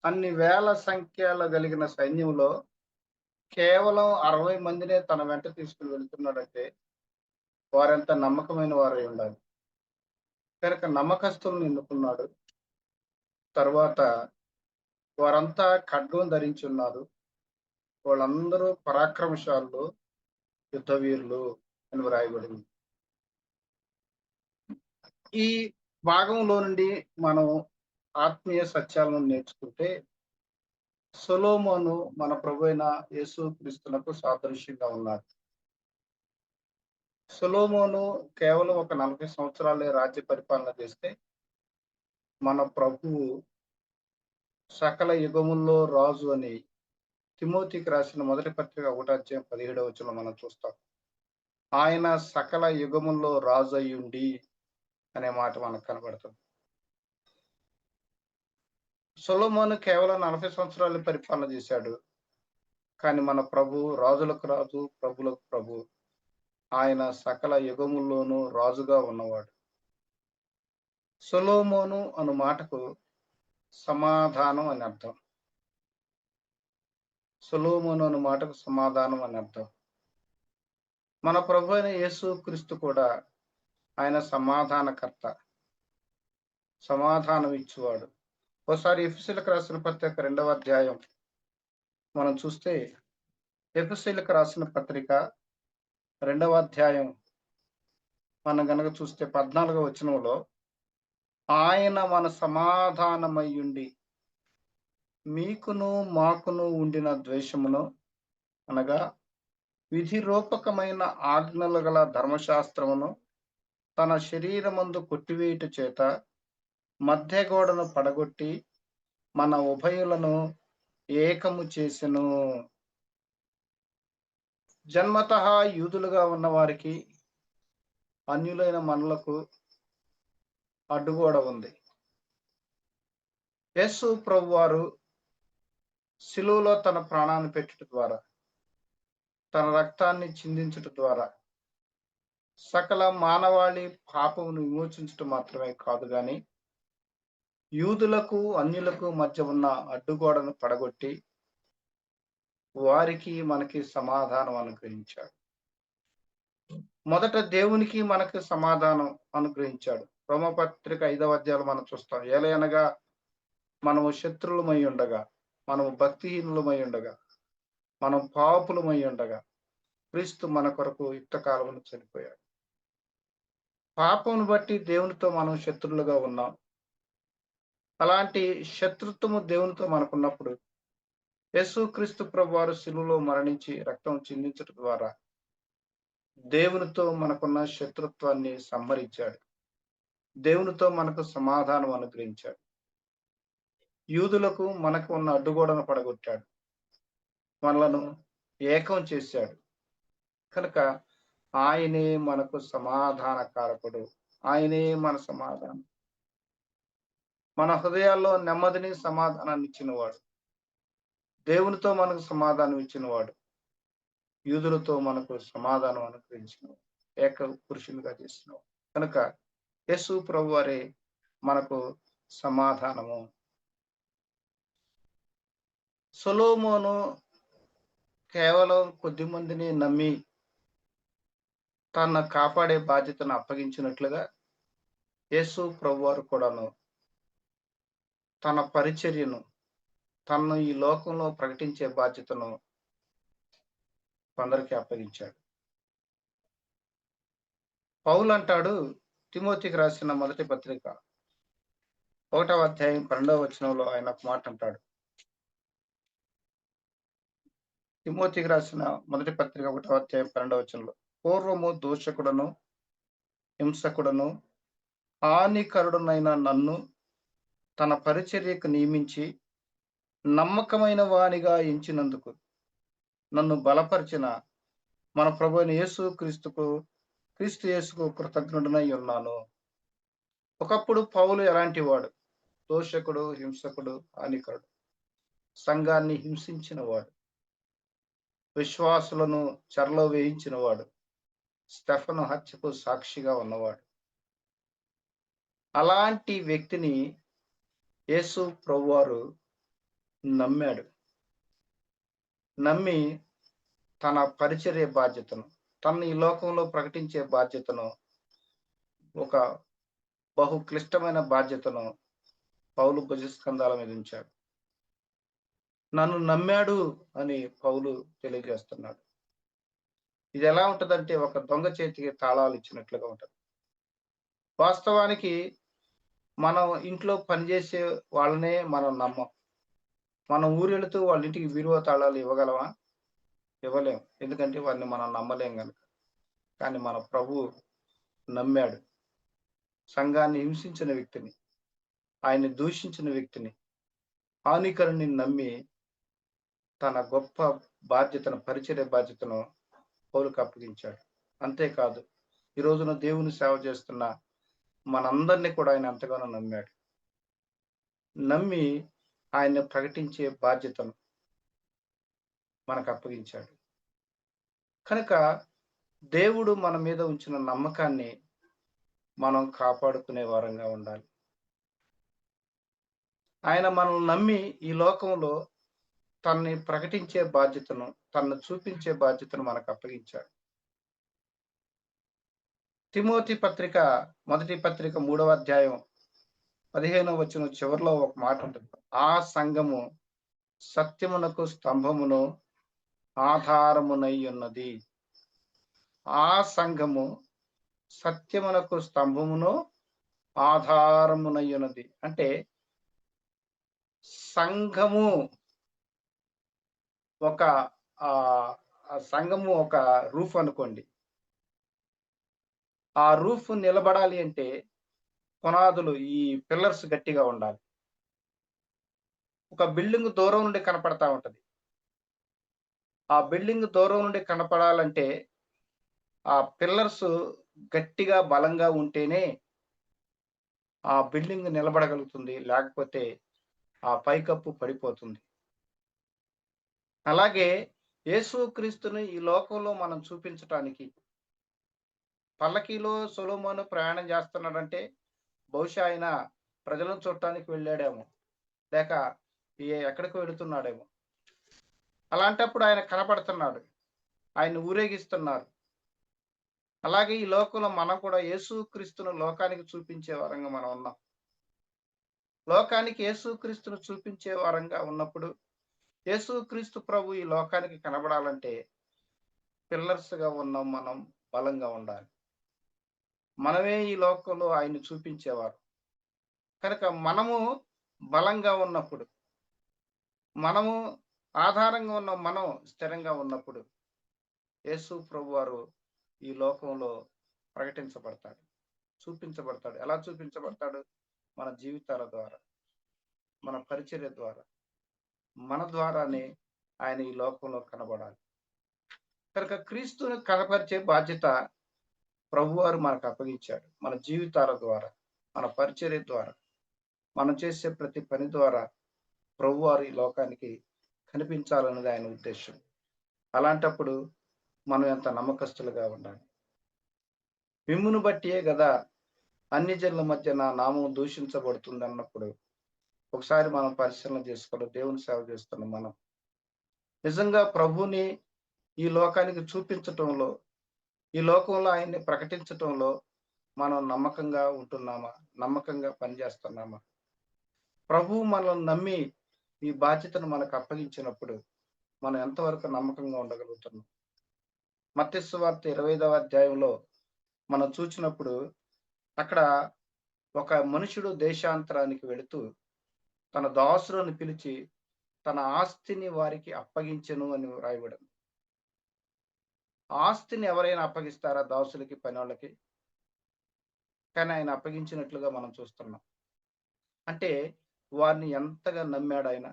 అన్ని వేల సంఖ్యలో కలిగిన సైన్యంలో కేవలం 60 మందినే తన వెంట తీసుకుని వెళ్తున్నాడంటే వారెంత నమ్మకమైన వారై ఉండాలి. కనుక నమ్మకస్తులను ఎన్నుకున్నాడు. తర్వాత వారంతా ఖడ్గం ధరించి ఉన్నారు. వాళ్ళందరూ పరాక్రమశాలులు, యుద్ధ వీరులు అని వ్రాయబడింది. ఈ భాగంలో నుండి మనం ఆత్మీయ సత్యాలను నేర్చుకుంటే సొలొమోను మన ప్రభువైన యేసుక్రీస్తునకు సాదృశ్యంగా ఉన్నాడు. సొలొమోను కేవలం ఒక 40 సంవత్సరాలే రాజ్య పరిపాలన చేస్తే మన ప్రభువు సకల యుగముల్లో రాజు అని తిమోతికి రాసిన మొదటి పత్రిక 1:17 వచనంలో మనం చూస్తాం. ఆయన సకల యుగముల్లో రాజు అయ్యుండి అనే మాట మనకు కనబడుతుంది. సొలొమోను కేవలం 40 సంవత్సరాలు పరిపాలన చేశాడు. కానీ మన ప్రభు రాజులకు రాజు, ప్రభులకు ప్రభు. ఆయన సకల యుగముల్లోనూ రాజుగా ఉన్నవాడు. సొలొమోను అను మాటకు సమాధానం అని అర్థం. సొలొమోను అను మాటకు సమాధానం అని అర్థం. మన ప్రభు అయిన యేసుక్రీస్తు కూడా ఆయన సమాధానకర్త, సమాధానం ఇచ్చేవాడు. ఒకసారి ఎఫెసీయులకు రాసిన పత్రిక 2వ అధ్యాయం మనం చూస్తే, ఎఫెసీయులకు రాసిన పత్రిక 2వ అధ్యాయం మనం గనక చూస్తే 14వ వచనంలో, ఆయన మన సమాధానమయ్యుండి మీకును మాకును ఉండిన ద్వేషమును, అనగా విధి రూపకమైన ఆజ్ఞలు గల ధర్మశాస్త్రమును తన శరీరమందు కొట్టివేయుట చేత మధ్య గోడను పడగొట్టి మన ఉభయులను ఏకము చేసెను. జన్మతః యూదులుగా ఉన్న వారికి అన్యులైన మనలకు అడ్డుగోడ ఉంది. యేసు ప్రభువారు శిలువలో తన ప్రాణాన్ని పెట్టుట ద్వారా, తన రక్తాన్ని చిందించుట ద్వారా సకల మానవాళి పాపమును విమోచించటం మాత్రమే కాదు గాని, యూదులకు అన్యులకు మధ్య ఉన్న అడ్డుగోడను పడగొట్టి వారికి మనకి సమాధానం అనుగ్రహించాడు. మొదట దేవునికి మనకి సమాధానం అనుగ్రహించాడు. రోమపత్రిక 5వ అధ్యాయం మనం చూస్తాం. ఏలయనగా మనము శత్రువులమై ఉండగా, మనము భక్తిహీనులమై ఉండగా, మనం పాపులమై ఉండగా క్రీస్తు మన కొరకు యుక్తకాలమును చనిపోయాడు. పాపమును బట్టి దేవునితో మనం శత్రువులుగా ఉన్నాం. అలాంటి శత్రుత్వము దేవునితో మనకున్నప్పుడు యేసు క్రీస్తు ప్రభువారు శిలువలో మరణించి రక్తం చిందించడం ద్వారా దేవునితో మనకున్న శత్రుత్వాన్ని సంహరించాడు. దేవునితో మనకు సమాధానం అనుగ్రహించాడు. యూదులకు మనకు ఉన్న అడ్డుగోడను పడగొట్టాడు. మనలను ఏకం చేశాడు. కనుక ఆయనే మనకు సమాధాన కారకుడు. ఆయనే మన సమాధానం. మన హృదయాల్లో నెమ్మదిని, సమాధానాన్ని ఇచ్చినవాడు. దేవునితో మనకు సమాధానం ఇచ్చినవాడు. యూదులతో మనకు సమాధానం అనుగ్రహించినవాడు. ఏక పురుషునిగా చేసినవాడు. కనుక యేసు ప్రభువారే మనకు సమాధానము. సొలొమోను కేవలం కొద్ది మందిని నమ్మి తన కాపాడే బాధ్యతను అప్పగించినట్లుగా యేసు ప్రభువారు కూడాను తన పరిచర్యను, తనను ఈ లోకంలో ప్రకటించే బాధ్యతను కొందరికి అప్పగించాడు. పౌలు అంటాడు, తిమోతికి రాసిన మొదటి పత్రిక 1వ అధ్యాయం 12వ వచనంలో ఆయన ఒక మాట అంటాడు. తిమోతికి రాసిన మొదటి పత్రిక 1వ అధ్యాయం 12వ వచనంలో, పూర్వము దూషకుడను, హింసకుడను, హానికరుడునైన నన్ను తన పరిచర్యకు నియమించి నమ్మకమైన వానిగా ఎంచినందుకు నన్ను బలపరిచిన మన ప్రభు అయిన క్రీస్తు యేసుకు కృతజ్ఞుడనై ఉన్నాను. ఒకప్పుడు పౌలు ఎలాంటి వాడు? దోషకుడు, హింసకుడు, హానికరుడు, సంఘాన్ని హింసించిన వాడు, విశ్వాసులను చెరలో వేయించిన వాడు, స్టెఫను హత్యకు సాక్షిగా ఉన్నవాడు. అలాంటి వ్యక్తిని యేసు ప్రభువారు నమ్మాడు. నమ్మి తన పరిచర్య బాధ్యతను, తను ఈ లోకంలో ప్రకటించే బాధ్యతను, ఒక బహు క్లిష్టమైన బాధ్యతను పౌలు భుజస్కంధాల మీద ఉంచాడు. నన్ను నమ్మాడు అని పౌలు తెలియజేస్తున్నాడు. ఇది ఎలా ఉంటదంటే ఒక దొంగ చేతికి తాళాలు ఇచ్చినట్లుగా ఉంటది. వాస్తవానికి మనం ఇంట్లో పనిచేసే వాళ్ళనే మనం నమ్మం. మనం ఊరెళుతూ వాళ్ళ ఇంటికి బీరువా తాళాలు ఇవ్వగలమా? ఇవ్వలేం. ఎందుకంటే వారిని మనం నమ్మలేం కనుక. కానీ మన ప్రభు నమ్మాడు. సంఘాన్ని హింసించిన వ్యక్తిని, ఆయన్ని దూషించిన వ్యక్తిని, హానికరుని నమ్మి తన గొప్ప బాధ్యతను, పరిచర్య బాధ్యతను పౌలుకు అప్పగించాడు. అంతేకాదు, ఈ రోజున దేవుని సేవ చేస్తున్న మనందరినీ కూడా ఆయన ఎంతగానో నమ్మాడు. నమ్మి ఆయన్ని ప్రకటించే బాధ్యతను మనకు అప్పగించాడు. కనుక దేవుడు మన మీద ఉంచిన నమ్మకాన్ని మనం కాపాడుకునే వారంగా ఉండాలి. ఆయన మనల్ని నమ్మి ఈ లోకంలో తనని ప్రకటించే బాధ్యతను, తనను చూపించే బాధ్యతను మనకు అప్పగించాడు. తిమోతి పత్రిక మొదటి పత్రిక 3వ అధ్యాయం 15వ వచనం చివరిలో ఒక మాట ఉంటుంది. ఆ సంఘము సత్యమునకు స్తంభమును ఆధారమునై ఉన్నది. ఆ సంఘము సత్యమునకు స్తంభమును ఆధారమునై ఉన్నది. అంటే సంఘము ఒక సంఘము ఒక రూఫ్ అనుకోండి. ఆ రూఫ్ నిలబడాలి అంటే పునాదులు, ఈ పిల్లర్స్ గట్టిగా ఉండాలి. ఒక బిల్డింగ్ దూరం నుండి కనపడతా ఉంటది. ఆ బిల్డింగ్ దూరం నుండి కనపడాలంటే ఆ పిల్లర్స్ గట్టిగా బలంగా ఉంటేనే ఆ బిల్డింగ్ నిలబడగలుగుతుంది, లేకపోతే ఆ పైకప్పు పడిపోతుంది. అలాగే యేసుక్రీస్తుని ఈ లోకంలో మనం చూపించటానికి పల్లకీలో సొలొమోను ప్రయాణం చేస్తున్నాడంటే బహుశా ఆయన ప్రజలను చూడటానికి వెళ్ళాడేమో, లేక ఎక్కడికి వెళుతున్నాడేమో. అలాంటప్పుడు ఆయన కనపడుతున్నాడు, ఆయన ఊరేగిస్తున్నారు. అలాగే ఈ లోకంలో మనం కూడా యేసుక్రీస్తును లోకానికి చూపించే వారంగా మనం ఉన్నాం. లోకానికి యేసుక్రీస్తును చూపించే వారంగా ఉన్నప్పుడు యేసుక్రీస్తు ప్రభు ఈ లోకానికి కనబడాలంటే పిల్లర్స్ గా ఉన్నాం, మనం బలంగా ఉండాలి. మనమే ఈ లోకంలో ఆయన్ని చూపించేవారు కనుక మనము బలంగా ఉన్నప్పుడు, మనము ఆధారంగా ఉన్న మనం స్థిరంగా ఉన్నప్పుడు యేసు ప్రభు వారు ఈ లోకంలో ప్రకటించబడతాడు, చూపించబడతాడు. ఎలా చూపించబడతాడు? మన జీవితాల ద్వారా, మన పరిచర్య ద్వారా, మన ద్వారానే ఆయన ఈ లోకంలో కనబడాలి. కనుక క్రీస్తుని కనపరిచే బాధ్యత ప్రభువారు మనకు అప్పగించాడు. మన జీవితాల ద్వారా, మన పరిచర్య ద్వారా, మనం చేసే ప్రతి పని ద్వారా ప్రభువారు ఈ లోకానికి కనిపించాలన్నది ఆయన ఉద్దేశం. అలాంటప్పుడు మనం ఎంత నమ్మకస్తులుగా ఉండాలి. మిమ్మును బట్టియే కదా అన్ని జనుల మధ్య నా నామం దూషించబడుతుంది అన్నప్పుడు ఒకసారి మనం పరిశీలన చేసుకోవాలి. దేవుని సేవ చేస్తున్నాం మనం నిజంగా ప్రభుని ఈ లోకానికి చూపించటంలో, ఈ లోకంలో ఆయన్ని ప్రకటించటంలో మనం నమ్మకంగా ఉంటున్నామా? నమ్మకంగా పనిచేస్తున్నామా? ప్రభువు మనల్ని నమ్మి ఈ బాధ్యతను మనకు అప్పగించినప్పుడు మనం ఎంతవరకు నమ్మకంగా ఉండగలుగుతున్నాం? మత్తయి సువార్త 25వ అధ్యాయంలో మనం చూసినప్పుడు అక్కడ ఒక మనుషుడు దేశాంతరానికి వెళుతూ తన దాసులను పిలిచి తన ఆస్తిని వారికి అప్పగించెను అని రాయబడింది. ఆస్తిని ఎవరైనా అప్పగిస్తారా దాసులకి, పని వాళ్ళకి? కానీ ఆయన అప్పగించినట్లుగా మనం చూస్తున్నాం. అంటే వారిని ఎంతగా నమ్మాడు ఆయన.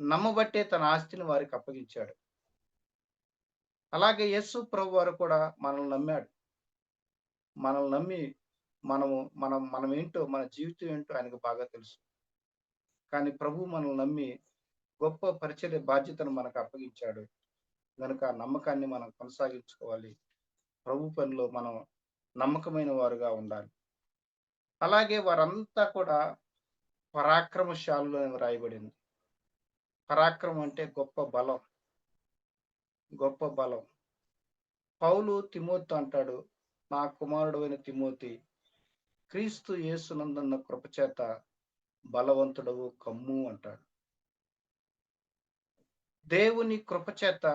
నమ్మబట్టే తన ఆస్తిని వారికి అప్పగించాడు. అలాగే యేసు ప్రభు వారు కూడా మనల్ని నమ్మాడు. మనల్ని నమ్మి మనం ఏంటో, మన జీవితం ఏంటో ఆయనకు బాగా తెలుసు. కానీ ప్రభు మనల్ని నమ్మి గొప్ప పరిచర్య బాధ్యతను మనకు అప్పగించాడు. కనుక ఆ నమ్మకాన్ని మనం కొనసాగించుకోవాలి. ప్రభు పనిలో మనం నమ్మకమైన వారుగా ఉండాలి. అలాగే వారంతా కూడా పరాక్రమశాలులు అని రాయబడింది. పరాక్రమం అంటే గొప్ప బలం, గొప్ప బలం. పౌలు తిమోతి అంటాడు, నా కుమారుడు అయిన తిమోతి, క్రీస్తు యేసునందున్న కృపచేత బలవంతుడవు కమ్ము అంటాడు. దేవుని కృపచేత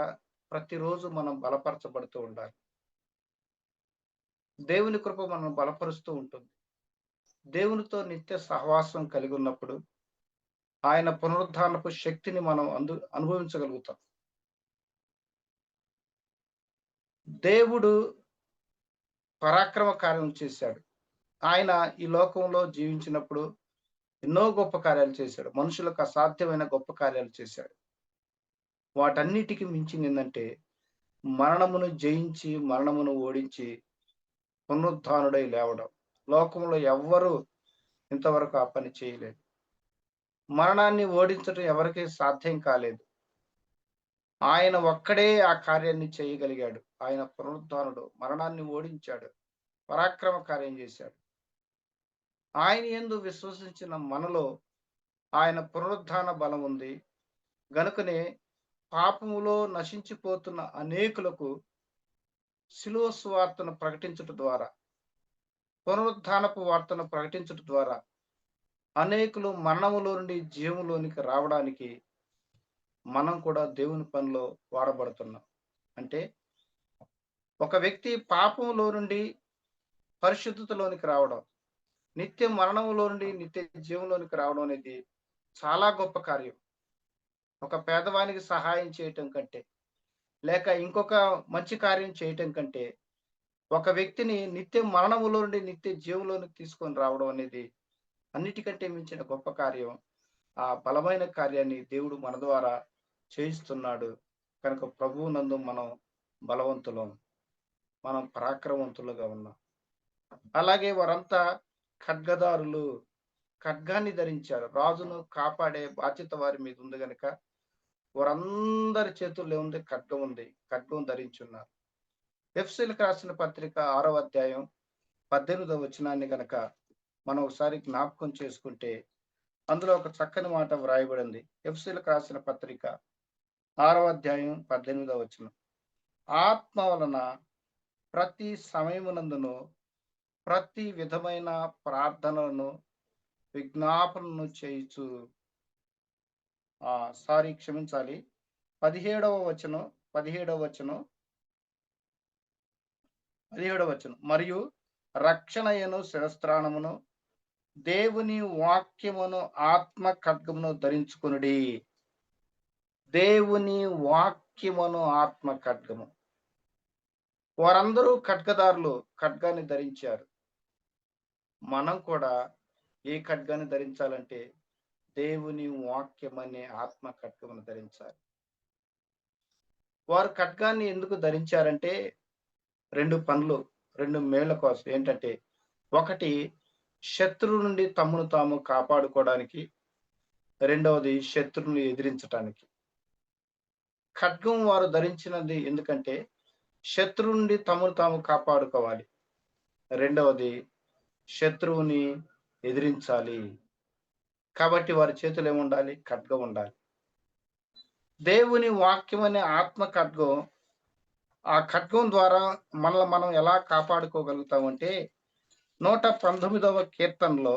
ప్రతిరోజు మనం బలపరచబడుతూ ఉండాలి. దేవుని కృప మనం బలపరుస్తూ ఉంటుంది. దేవునితో నిత్య సహవాసం కలిగి ఉన్నప్పుడు ఆయన పునరుద్ధానపు శక్తిని మనం అనుభవించగలుగుతాం. దేవుడు పరాక్రమ కార్యం చేశాడు. ఆయన ఈ లోకంలో జీవించినప్పుడు ఎన్నో గొప్ప కార్యాలు చేశాడు. మనుషులకు అసాధ్యమైన గొప్ప కార్యాలు చేశాడు. వాటన్నిటికీ మించింది ఏంటంటే మరణమును జయించి, మరణమును ఓడించి పునరుద్ధానుడై లేవడం. లోకంలో ఎవ్వరూ ఇంతవరకు ఆ పని చేయలేదు. మరణాన్ని ఓడించడం ఎవరికీ సాధ్యం కాలేదు. ఆయన ఒక్కడే ఆ కార్యాన్ని చేయగలిగాడు. ఆయన పునరుద్ధానుడు, మరణాన్ని ఓడించాడు, పరాక్రమ కార్యం చేశాడు. ఆయన యందు విశ్వసించిన మనలో ఆయన పునరుద్ధాన బలం ఉంది. గనుకనే పాపములో నశించిపోతున్న అనేకులకు శిలువ సువార్తను ప్రకటించడం ద్వారా, పునరుద్ధానపు వార్తను ప్రకటించడం ద్వారా అనేకులు మరణములో నుండి జీవములోనికి రావడానికి మనం కూడా దేవుని పనిలో వాడబడుతున్నాం. అంటే ఒక వ్యక్తి పాపంలో నుండి పరిశుద్ధతలోనికి రావడం, నిత్య మరణంలో నుండి నిత్య జీవంలోనికి రావడం అనేది చాలా గొప్ప కార్యం. ఒక పేదవానికి సహాయం చేయటం కంటే, లేక ఇంకొక మంచి కార్యం చేయటం కంటే, ఒక వ్యక్తిని నిత్య మరణములో నుండి నిత్య జీవంలోనికి తీసుకొని రావడం అనేది అన్నిటికంటే మించిన గొప్ప కార్యం. ఆ బలమైన కార్యాన్ని దేవుడు మన ద్వారా చేయిస్తున్నాడు. కనుక ప్రభువు నందు మనం బలవంతులం, మనం పరాక్రమవంతులుగా ఉన్నాం. అలాగే వారంతా ఖడ్గదారులు, ఖడ్గాన్ని ధరించారు. రాజును కాపాడే బాధ్యత వారి మీద ఉంది కనుక వారందరి చేతుల్లో ఉంది ఖడ్గం ఉంది, ఖడ్గం ధరించున్నారు. ఎఫెసీయులకు రాసిన పత్రిక 6వ అధ్యాయం 18వ వచనాన్ని కనుక మనం ఒకసారి జ్ఞాపకం చేసుకుంటే అందులో ఒక చక్కని మాట వ్రాయబడింది. ఎఫెసీయులకు రాసిన పత్రిక 6వ అధ్యాయం 18వ వచనం, ఆత్మ వలన ప్రతి సమయమునందును ప్రతి విధమైన ప్రార్థనలను విజ్ఞాపనను చేయుచు, క్షమించాలి, 17వ వచనం, మరియు రక్షణయను శిరస్త్రాణమును దేవుని వాక్యమును ఆత్మ ఖడ్గమును ధరించుకొనుడి. దేవుని వాక్యమును ఆత్మ ఖడ్గము. వారందరూ ఖడ్గదారులు, ఖడ్గాన్ని ధరించారు. మనం కూడా ఏ ఖడ్గాన్ని ధరించాలంటే దేవుని వాక్యం అనే ఆత్మ ఖడ్గమును ధరించాలి. వారు ఖడ్గాన్ని ఎందుకు ధరించారంటే 2 పనులు, 2 మేళ్ల కోసం. ఏంటంటే, ఒకటి శత్రువు నుండి తమను తాము కాపాడుకోవడానికి, రెండవది శత్రువుని ఎదిరించటానికి. ఖడ్గం వారు ధరించినది ఎందుకంటే శత్రువు నుండి తమను తాము కాపాడుకోవాలి, రెండవది శత్రువుని ఎదిరించాలి. కాబట్టి వారి చేతులు ఏముండాలి? ఖడ్గం ఉండాలి. దేవుని వాక్యం అనే ఆత్మ ఖడ్గం, ఆ ఖడ్గం ద్వారా మనల్ని మనం ఎలా కాపాడుకోగలుగుతామంటే 119వ కీర్తనలో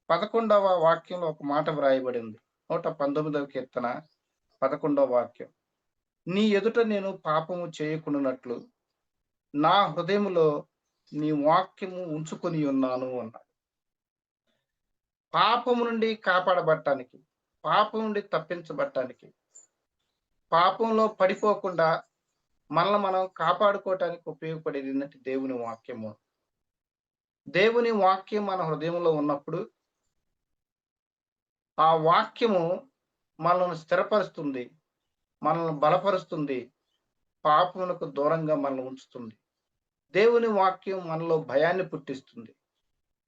11వ వాక్యంలో ఒక మాట వ్రాయబడింది. 119వ కీర్తన 11వ వాక్యం, నీ ఎదుట నేను పాపము చేయకుండానట్లు నా హృదయములో నీ వాక్యము ఉంచుకొని ఉన్నాను అన్నాడు. పాపము నుండి కాపాడబడటానికి, పాపం నుండి తప్పించబడటానికి, పాపంలో పడిపోకుండా మనల్ని మనం కాపాడుకోవటానికి ఉపయోగపడేది ఏంటంటే దేవుని వాక్యము. దేవుని వాక్యం మన హృదయంలో ఉన్నప్పుడు ఆ వాక్యము మనల్ని స్థిరపరుస్తుంది, మనల్ని బలపరుస్తుంది, పాపములకు దూరంగా మనల్ని ఉంచుతుంది. దేవుని వాక్యం మనలో భయాన్ని పుట్టిస్తుంది.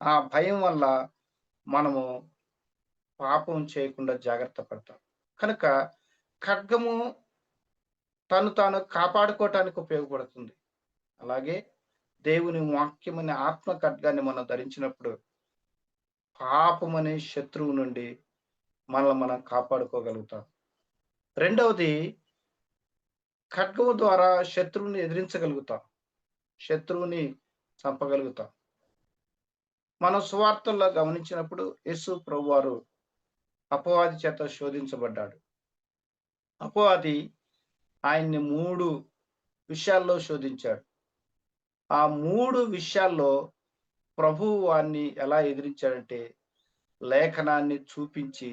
ఆ భయం వల్ల మనము పాపం చేయకుండా జాగ్రత్త పడతాం. కనుక ఖడ్గము తను తాను కాపాడుకోవటానికి ఉపయోగపడుతుంది. అలాగే దేవుని వాక్యం అనే ఆత్మ ఖడ్గాన్ని మనం ధరించినప్పుడు పాపమనే శత్రువు నుండి మనల్ని మనం కాపాడుకోగలుగుతాం. రెండవది, ఖడ్గము ద్వారా శత్రువుని ఎదిరించగలుగుతాం, శత్రువుని చంపగలుగుతాం. మనం సువార్తల్లో గమనించినప్పుడు యేసు ప్రభువారు అపవాది చేత శోధించబడ్డాడు. అపవాది ఆయన్ని 3 విషయాల్లో శోధించాడు. ఆ 3 విషయాల్లో ప్రభువు వారిని ఎలా ఎదిరించాడంటే లేఖనాన్ని చూపించి,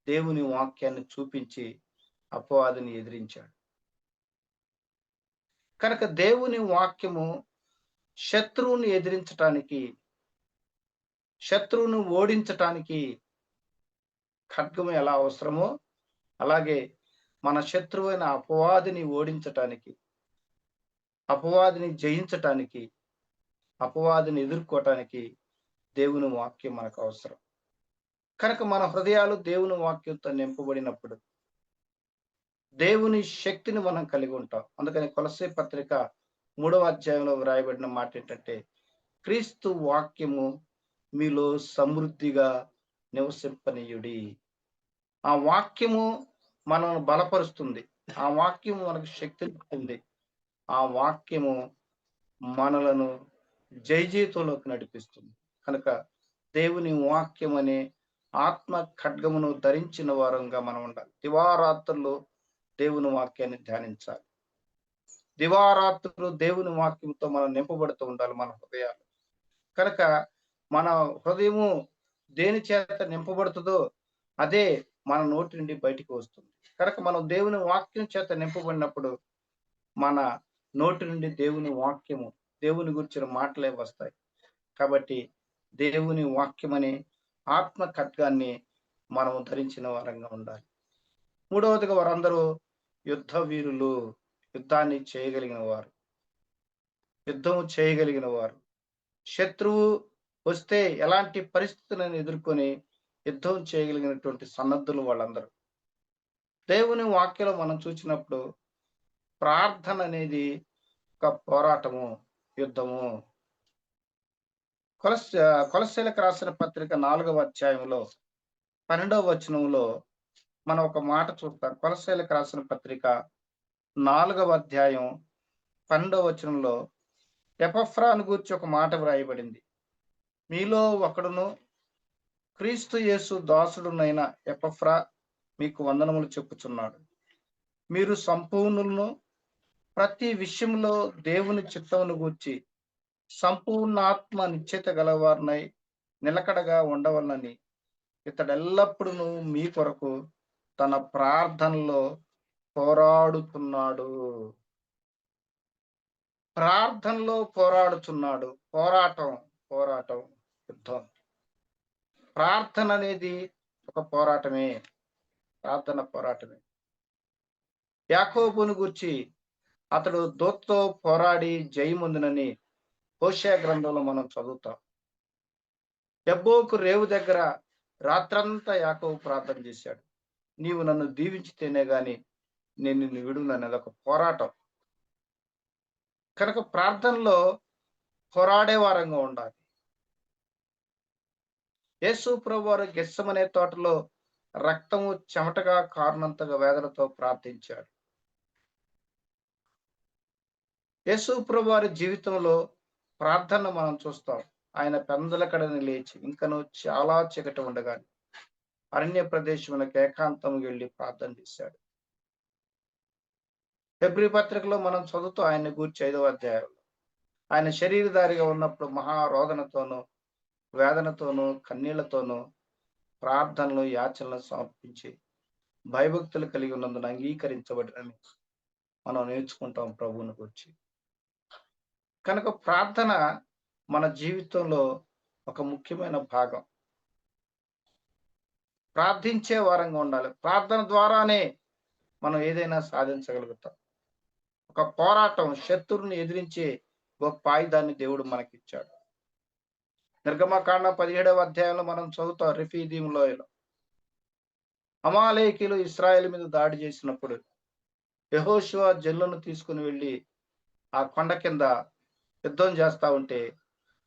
దేవుని వాక్యాన్ని చూపించి అపవాదిని ఎదిరించాడు. కనుక దేవుని వాక్యము శత్రువుని ఎదిరించటానికి, శత్రువును ఓడించటానికి ఖడ్గము ఎలా అవసరమో అలాగే మన శత్రువైన అపవాదిని ఓడించటానికి, అపవాదిని జయించటానికి, అపవాదిని ఎదుర్కోవటానికి దేవుని వాక్యం మనకు అవసరం. కనుక మన హృదయాలు దేవుని వాక్యంతో నింపబడినప్పుడు దేవుని శక్తిని మనం కలిగి ఉంటాం. అందుకని కొలస్సీ పత్రిక 3వ అధ్యాయంలో వ్రాయబడిన మాట ఏంటంటే, క్రీస్తు వాక్యము మీలో సమృద్ధిగా నివసింపనీయుడి. ఆ వాక్యము మనల్ని బలపరుస్తుంది, ఆ వాక్యము మనకు శక్తిని ఇస్తుంది, ఆ వాక్యము మనలను జయజీతంలోకి నడిపిస్తుంది. కనుక దేవుని వాక్యం అనే ఆత్మ ఖడ్గమును ధరించిన వారంగా మనం ఉండాలి. దివారాత్రులు దేవుని వాక్యాన్ని ధ్యానించాలి. దివారాత్రులు దేవుని వాక్యంతో మనం నింపబడుతూ ఉండాలి మన హృదయాలు. కనుక మన హృదయము దేని చేత నింపబడుతుందో అదే మన నోటి నుండి బయటికి వస్తుంది. కనుక మనం దేవుని వాక్యం చేత నింపబడినప్పుడు మన నోటి నుండి దేవుని వాక్యము, దేవుని గురించిన మాటలే వస్తాయి. కాబట్టి దేవుని వాక్యం అనే ఆత్మ ఖడ్గాన్ని మనం ధరించిన వారంగా ఉండాలి. మూడవదిగా వారందరూ యుద్ధ వీరులు, యుద్ధాన్ని చేయగలిగిన వారు, యుద్ధం చేయగలిగిన వారు. శత్రువు వస్తే ఎలాంటి పరిస్థితులను ఎదుర్కొని యుద్ధం చేయగలిగినటువంటి సన్నద్ధులు వాళ్ళందరూ. దేవుని వాక్యలో మనం చూసినప్పుడు ప్రార్థన అనేది ఒక పోరాటము, యుద్ధము. కొలస్సీలకు రాసిన పత్రిక 4వ అధ్యాయంలో 12వ వచనంలో మనం ఒక మాట చూస్తాం. కొలస్సీలకు రాసిన పత్రిక 4వ అధ్యాయం 12వ వచనంలో ఎపఫ్రాను గురించి ఒక మాట వ్రాయబడింది. మీలో ఒకడును క్రీస్తు యేసు దాసుడునైన ఎపఫ్రా మీకు వందనములు చెప్పుచున్నాడు. మీరు సంపూర్ణులను, ప్రతి విషయంలో దేవుని చిత్తమును గూర్చి సంపూర్ణ ఆత్మ నిశ్చయిత గలవారినై నిలకడగా ఉండవలనని ఇతడెల్లప్పుడూ మీ కొరకు తన ప్రార్థనలో పోరాడుతున్నాడు. ప్రార్థనలో పోరాడుతున్నాడు. పోరాటం, యుద్ధం. ప్రార్థన అనేది ఒక పోరాటమే, ప్రార్థన పోరాటమే. యాకోబును గూర్చి అతడు దూతతో పోరాడి జయముందునని హోషేయ గ్రంథంలో మనం చదువుతాం. యబ్బోకు రేవు దగ్గర రాత్రంతా యాకోబు ప్రార్థన చేశాడు. నీవు నన్ను దీవించితేనే గాని నేను నిన్ను విడును అనేది ఒక పోరాటం. కనుక ప్రార్థనలో పోరాడే వారంగా ఉండాలి. యేసు ప్రభువారు గెత్సెమనే తోటలో రక్తము చెమటగా కారునంతగా వేదనతో ప్రార్థించాడు. యేసు ప్రభువారి జీవితంలో ప్రార్థన మనం చూస్తాం. ఆయన పెందల కడని లేచి ఇంకను చాలా చీకటి ఉండగానే అరణ్య ప్రదేశములకు ఏకాంతం వెళ్ళి ప్రార్థన చేశాడు. హెబ్రీ పత్రికలో మనం చదువుతూ ఆయన గూర్చి 5వ అధ్యాయంలో ఆయన శరీరధారిగా ఉన్నప్పుడు మహారోదనతోనూ వేదనతోనూ కన్నీళ్లతోనూ ప్రార్థనలు యాచనలు సమర్పించి భయభక్తులు కలిగి ఉన్నందున అంగీకరించబడినని మనం నేర్చుకుంటాం ప్రభువుని గురించి. కనుక ప్రార్థన మన జీవితంలో ఒక ముఖ్యమైన భాగం. ప్రార్థించే వారంగా ఉండాలి. ప్రార్థన ద్వారానే మనం ఏదైనా సాధించగలుగుతాం. ఒక పోరాటం, శత్రువుని ఎదిరించే గొప్ప ఆయుధాన్ని దేవుడు మనకిచ్చాడు. నిర్గమకాండ 17వ అధ్యాయంలో మనం చదువుతాం. రెఫీదీం లోయలో అమాలేకీయులు ఇశ్రాయేలు మీద దాడి చేసినప్పుడు యెహోషువ జనులను తీసుకుని వెళ్ళి ఆ కొండ కింద యుద్ధం చేస్తా ఉంటే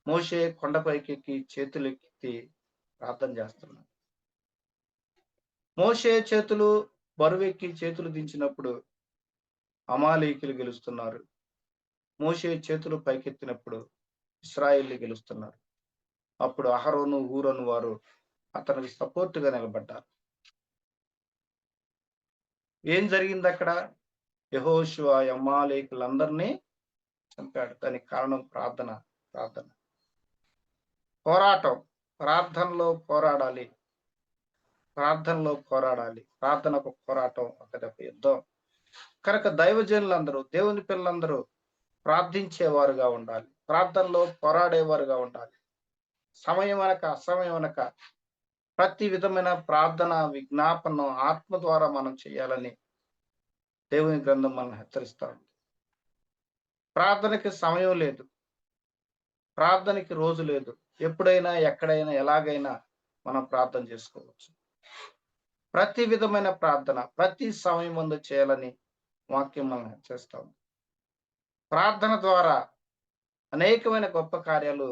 మోషే కొండపైకి ఎక్కి చేతులు ఎత్తి ప్రార్థన చేస్తున్నాడు. మోషే చేతులు బరువెక్కి చేతులు దించినప్పుడు అమాలేకీయులు గెలుస్తున్నారు. మోషే చేతులు పైకెత్తినప్పుడు ఇశ్రాయేలు గెలుస్తున్నారు. అప్పుడు అహరోను, హూరోను వారు అతనికి సపోర్టుగా నిలబడ్డారు. ఏం జరిగింది అక్కడ? యెహోషువ అమాలేకీయులందరినీ చంపాడు. దానికి కారణం ప్రార్థన. పోరాటం. ప్రార్థనలో పోరాడాలి. ప్రార్థన ఒక పోరాటం, ఒక యుద్ధం. కనుక దైవజనులందరూ, దేవుని పిల్లలందరూ ప్రార్థించేవారుగా ఉండాలి. ప్రార్థనలో పోరాడేవారుగా ఉండాలి. సమయం అనక అసమయం అనక ప్రతి విధమైన ప్రార్థన, విజ్ఞాపన ఆత్మ ద్వారా మనం చేయాలని దేవుని గ్రంథం మనం హెచ్చరిస్తా ఉంది. ప్రార్థనకి సమయం లేదు, ప్రార్థనకి రోజు లేదు. ఎప్పుడైనా, ఎక్కడైనా, ఎలాగైనా మనం ప్రార్థన చేసుకోవచ్చు. ప్రతి విధమైన ప్రార్థన ప్రతి సమయం ముందు చేయాలని వాక్యం మనం హెచ్చరిస్తా ఉంది. ప్రార్థన ద్వారా అనేకమైన గొప్ప కార్యాలు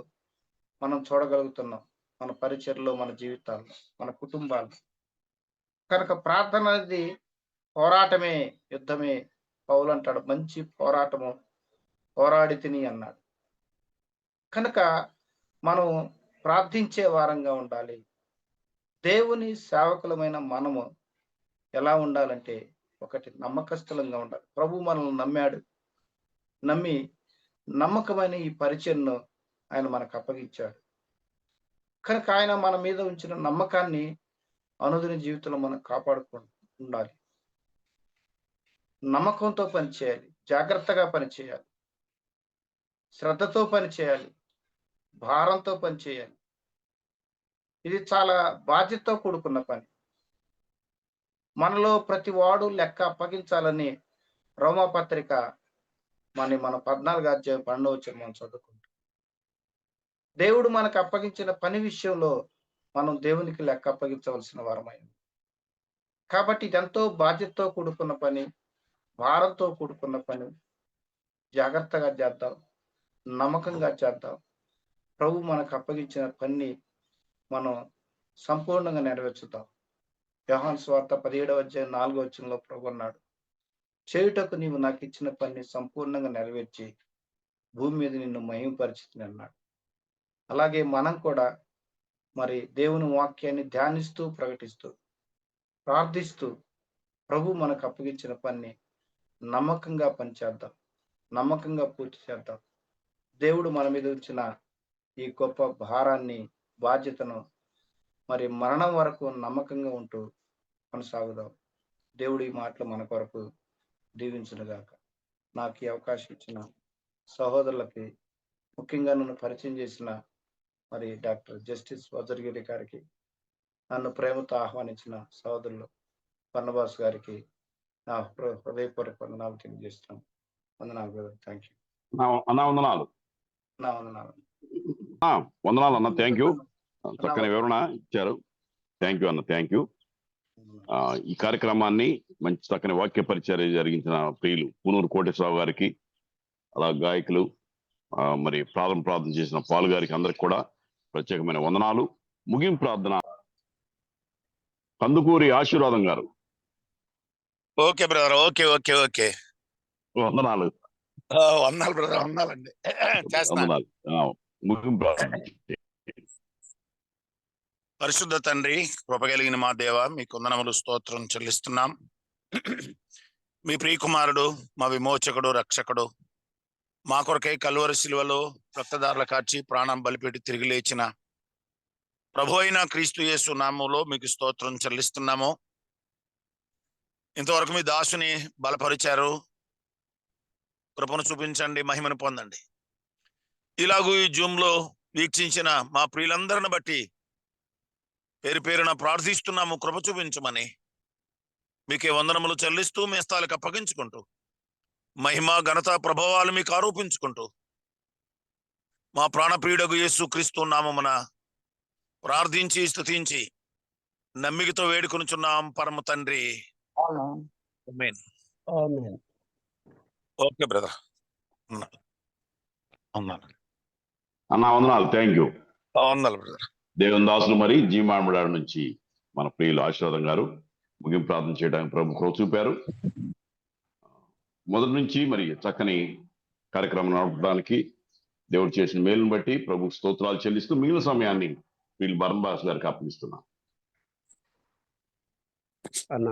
మనం చూడగలుగుతున్నాం. మన పరిచర్లో, మన జీవితాల్లో, మన కుటుంబాల్లో. కనుక ప్రార్థన అనేది పోరాటమే, యుద్ధమే. పౌలు అంటాడు, మంచి పోరాటము పోరాడి తిని అన్నాడు. కనుక మనం ప్రార్థించే వారంగా ఉండాలి. దేవుని సేవకులమైన మనము ఎలా ఉండాలంటే, ఒకటి నమ్మకస్తులంగా ఉండాలి. ప్రభు మనల్ని నమ్మాడు. నమ్మి నమ్మకమైన ఈ పరిచయను ఆయన మనకు అప్పగించాడు. కనుక ఆయన మన మీద ఉంచిన నమ్మకాన్ని అనుదిన జీవితంలో మనం కాపాడుకుంటూ ఉండాలి. నమ్మకంతో పనిచేయాలి, జాగ్రత్తగా పనిచేయాలి, శ్రద్ధతో పనిచేయాలి, భారంతో పనిచేయాలి. ఇది చాలా బాధ్యతతో కూడుకున్న పని. మనలో ప్రతి వాడు లెక్క అప్పగించాలని రోమాపత్రిక మన 14 అధ్యాయం 12వ వచనం మనం చదువుకుంటాం. దేవుడు మనకు అప్పగించిన పని విషయంలో మనం దేవునికి లెక్క అప్పగించవలసిన వారమైంది. కాబట్టి ఇదెంతో బాధ్యతతో కూడుకున్న పని, భారంతో కూడుకున్న పని. జాగ్రత్తగా చేద్దాం, నమ్మకంగా చేద్దాం. ప్రభు మనకు అప్పగించిన పని మనం సంపూర్ణంగా నెరవేర్చుతాం. యోహాను సువార్త 17వ అధ్యాయం 4వ వచనంలో ప్రభు అన్నాడు, చేయుటకు నీవు నాకు ఇచ్చిన పని సంపూర్ణంగా నెరవేర్చి భూమి మీద నిన్ను మహిమపరిచితిని అన్నాడు. అలాగే మనం కూడా మరి దేవుని వాక్యాన్ని ధ్యానిస్తూ, ప్రకటిస్తూ, ప్రార్థిస్తూ ప్రభు మనకు అప్పగించిన పని నమ్మకంగా పనిచేద్దాం, నమ్మకంగా పూర్తి చేద్దాం. దేవుడు మన మీద ఉంచిన ఈ గొప్ప భారాన్ని, బాధ్యతను మరి మరణం వరకు నమ్మకంగా ఉంటూ కొనసాగుదాం. దేవుడు ఈ మాటలు మన కొరకు దీవించునుగాక. నాకు ఈ అవకాశం ఇచ్చిన సహోదరులకి, ముఖ్యంగా నన్ను పరిచయం చేసిన మరి డాక్టర్ జస్టిస్ వజర్గిరి గారికి, నన్ను ప్రేమతో ఆహ్వానించిన సహోదరులు బర్నబాస్ గారికి నా హృదయపూర్వక వందనాలు తెలియజేస్తున్నాను. వందనాలు బ్రదర్. Thank you. అన్నా వందనాలు. నా వందనాలు. వందనాలు అన్న. Thank you. చక్కని వివరణ ఇచ్చారు. థ్యాంక్ యూ అన్న. Thank you. ఈ కార్యక్రమాన్ని మంచి చక్కని వాక్య పరిచర్య జరిగించిన ప్రియులు పూనూరు కోటేశ్వరరావు గారికి, అలా గాయకులు మరి ప్రార్థన చేసిన పాలు గారికి, అందరికి కూడా ప్రత్యేకమైన వందనాలు. ముగింపు ప్రార్థన కందుకూరి ఆశీర్వాదం గారు. Okay brother. Okay okay okay వందనాలు. వందనాలు బ్రదర్. వందనాలండి. వందనాలు. ముగింపు ప్రార్థన. పరిశుద్ధ తండ్రి, కృపగలిగిన మా దేవ, మీకు వందనములు, స్తోత్రం చెల్లిస్తున్నాం. మీ ప్రియకుమారుడు, మా విమోచకుడు, రక్షకుడు, మా కొరకై కల్వరి శిలువలో రక్తధారలు కార్చి ప్రాణం బలిపెట్టి తిరిగి లేచిన ప్రభు అయిన క్రీస్తు యేసు నామములో మీకు స్తోత్రం చెల్లిస్తున్నాము. ఇంతవరకు మీ దాసుని బలపరిచారు. కృపను చూపించండి, మహిమను పొందండి. ఇలాగూ ఈ జూమ్ లో వీక్షించిన మా ప్రియులందరిని బట్టి పేరు పేరున ప్రార్థిస్తున్నాము. కృప చూపించమని మీకే వందనములు చెల్లిస్తూ మీ స్థాలకు అప్పగించుకుంటూ మహిమ, ఘనత, ప్రభావాలు మీకు ఆరోపించుకుంటూ మా ప్రాణప్రియుడగు యేసు క్రీస్తు నామమున ప్రార్థించి స్తుతించి నమ్మికతో వేడుకొనుచున్నాం పరమ తండ్రి. ఆమేన్. Okay brother. అన్నా వందనాలు. Thank you. వందనాలు బ్రదర్. దేవుని దాసులు మరి జీమామిడాడు నుంచి మన ప్రియులు ఆశీర్వాదం గారు ముగింపు ప్రార్థన చేయడానికి ప్రభు కృప చూపారు. మొదటి నుంచి మరి చక్కని కార్యక్రమం నడపడానికి దేవుడు చేసిన మేలును బట్టి ప్రభు స్తోత్రాలు చెల్లిస్తూ మిగిలిన సమయాన్ని ప్రియులు బర్నబాస్ గారికి అప్పగిస్తున్నాం. అన్న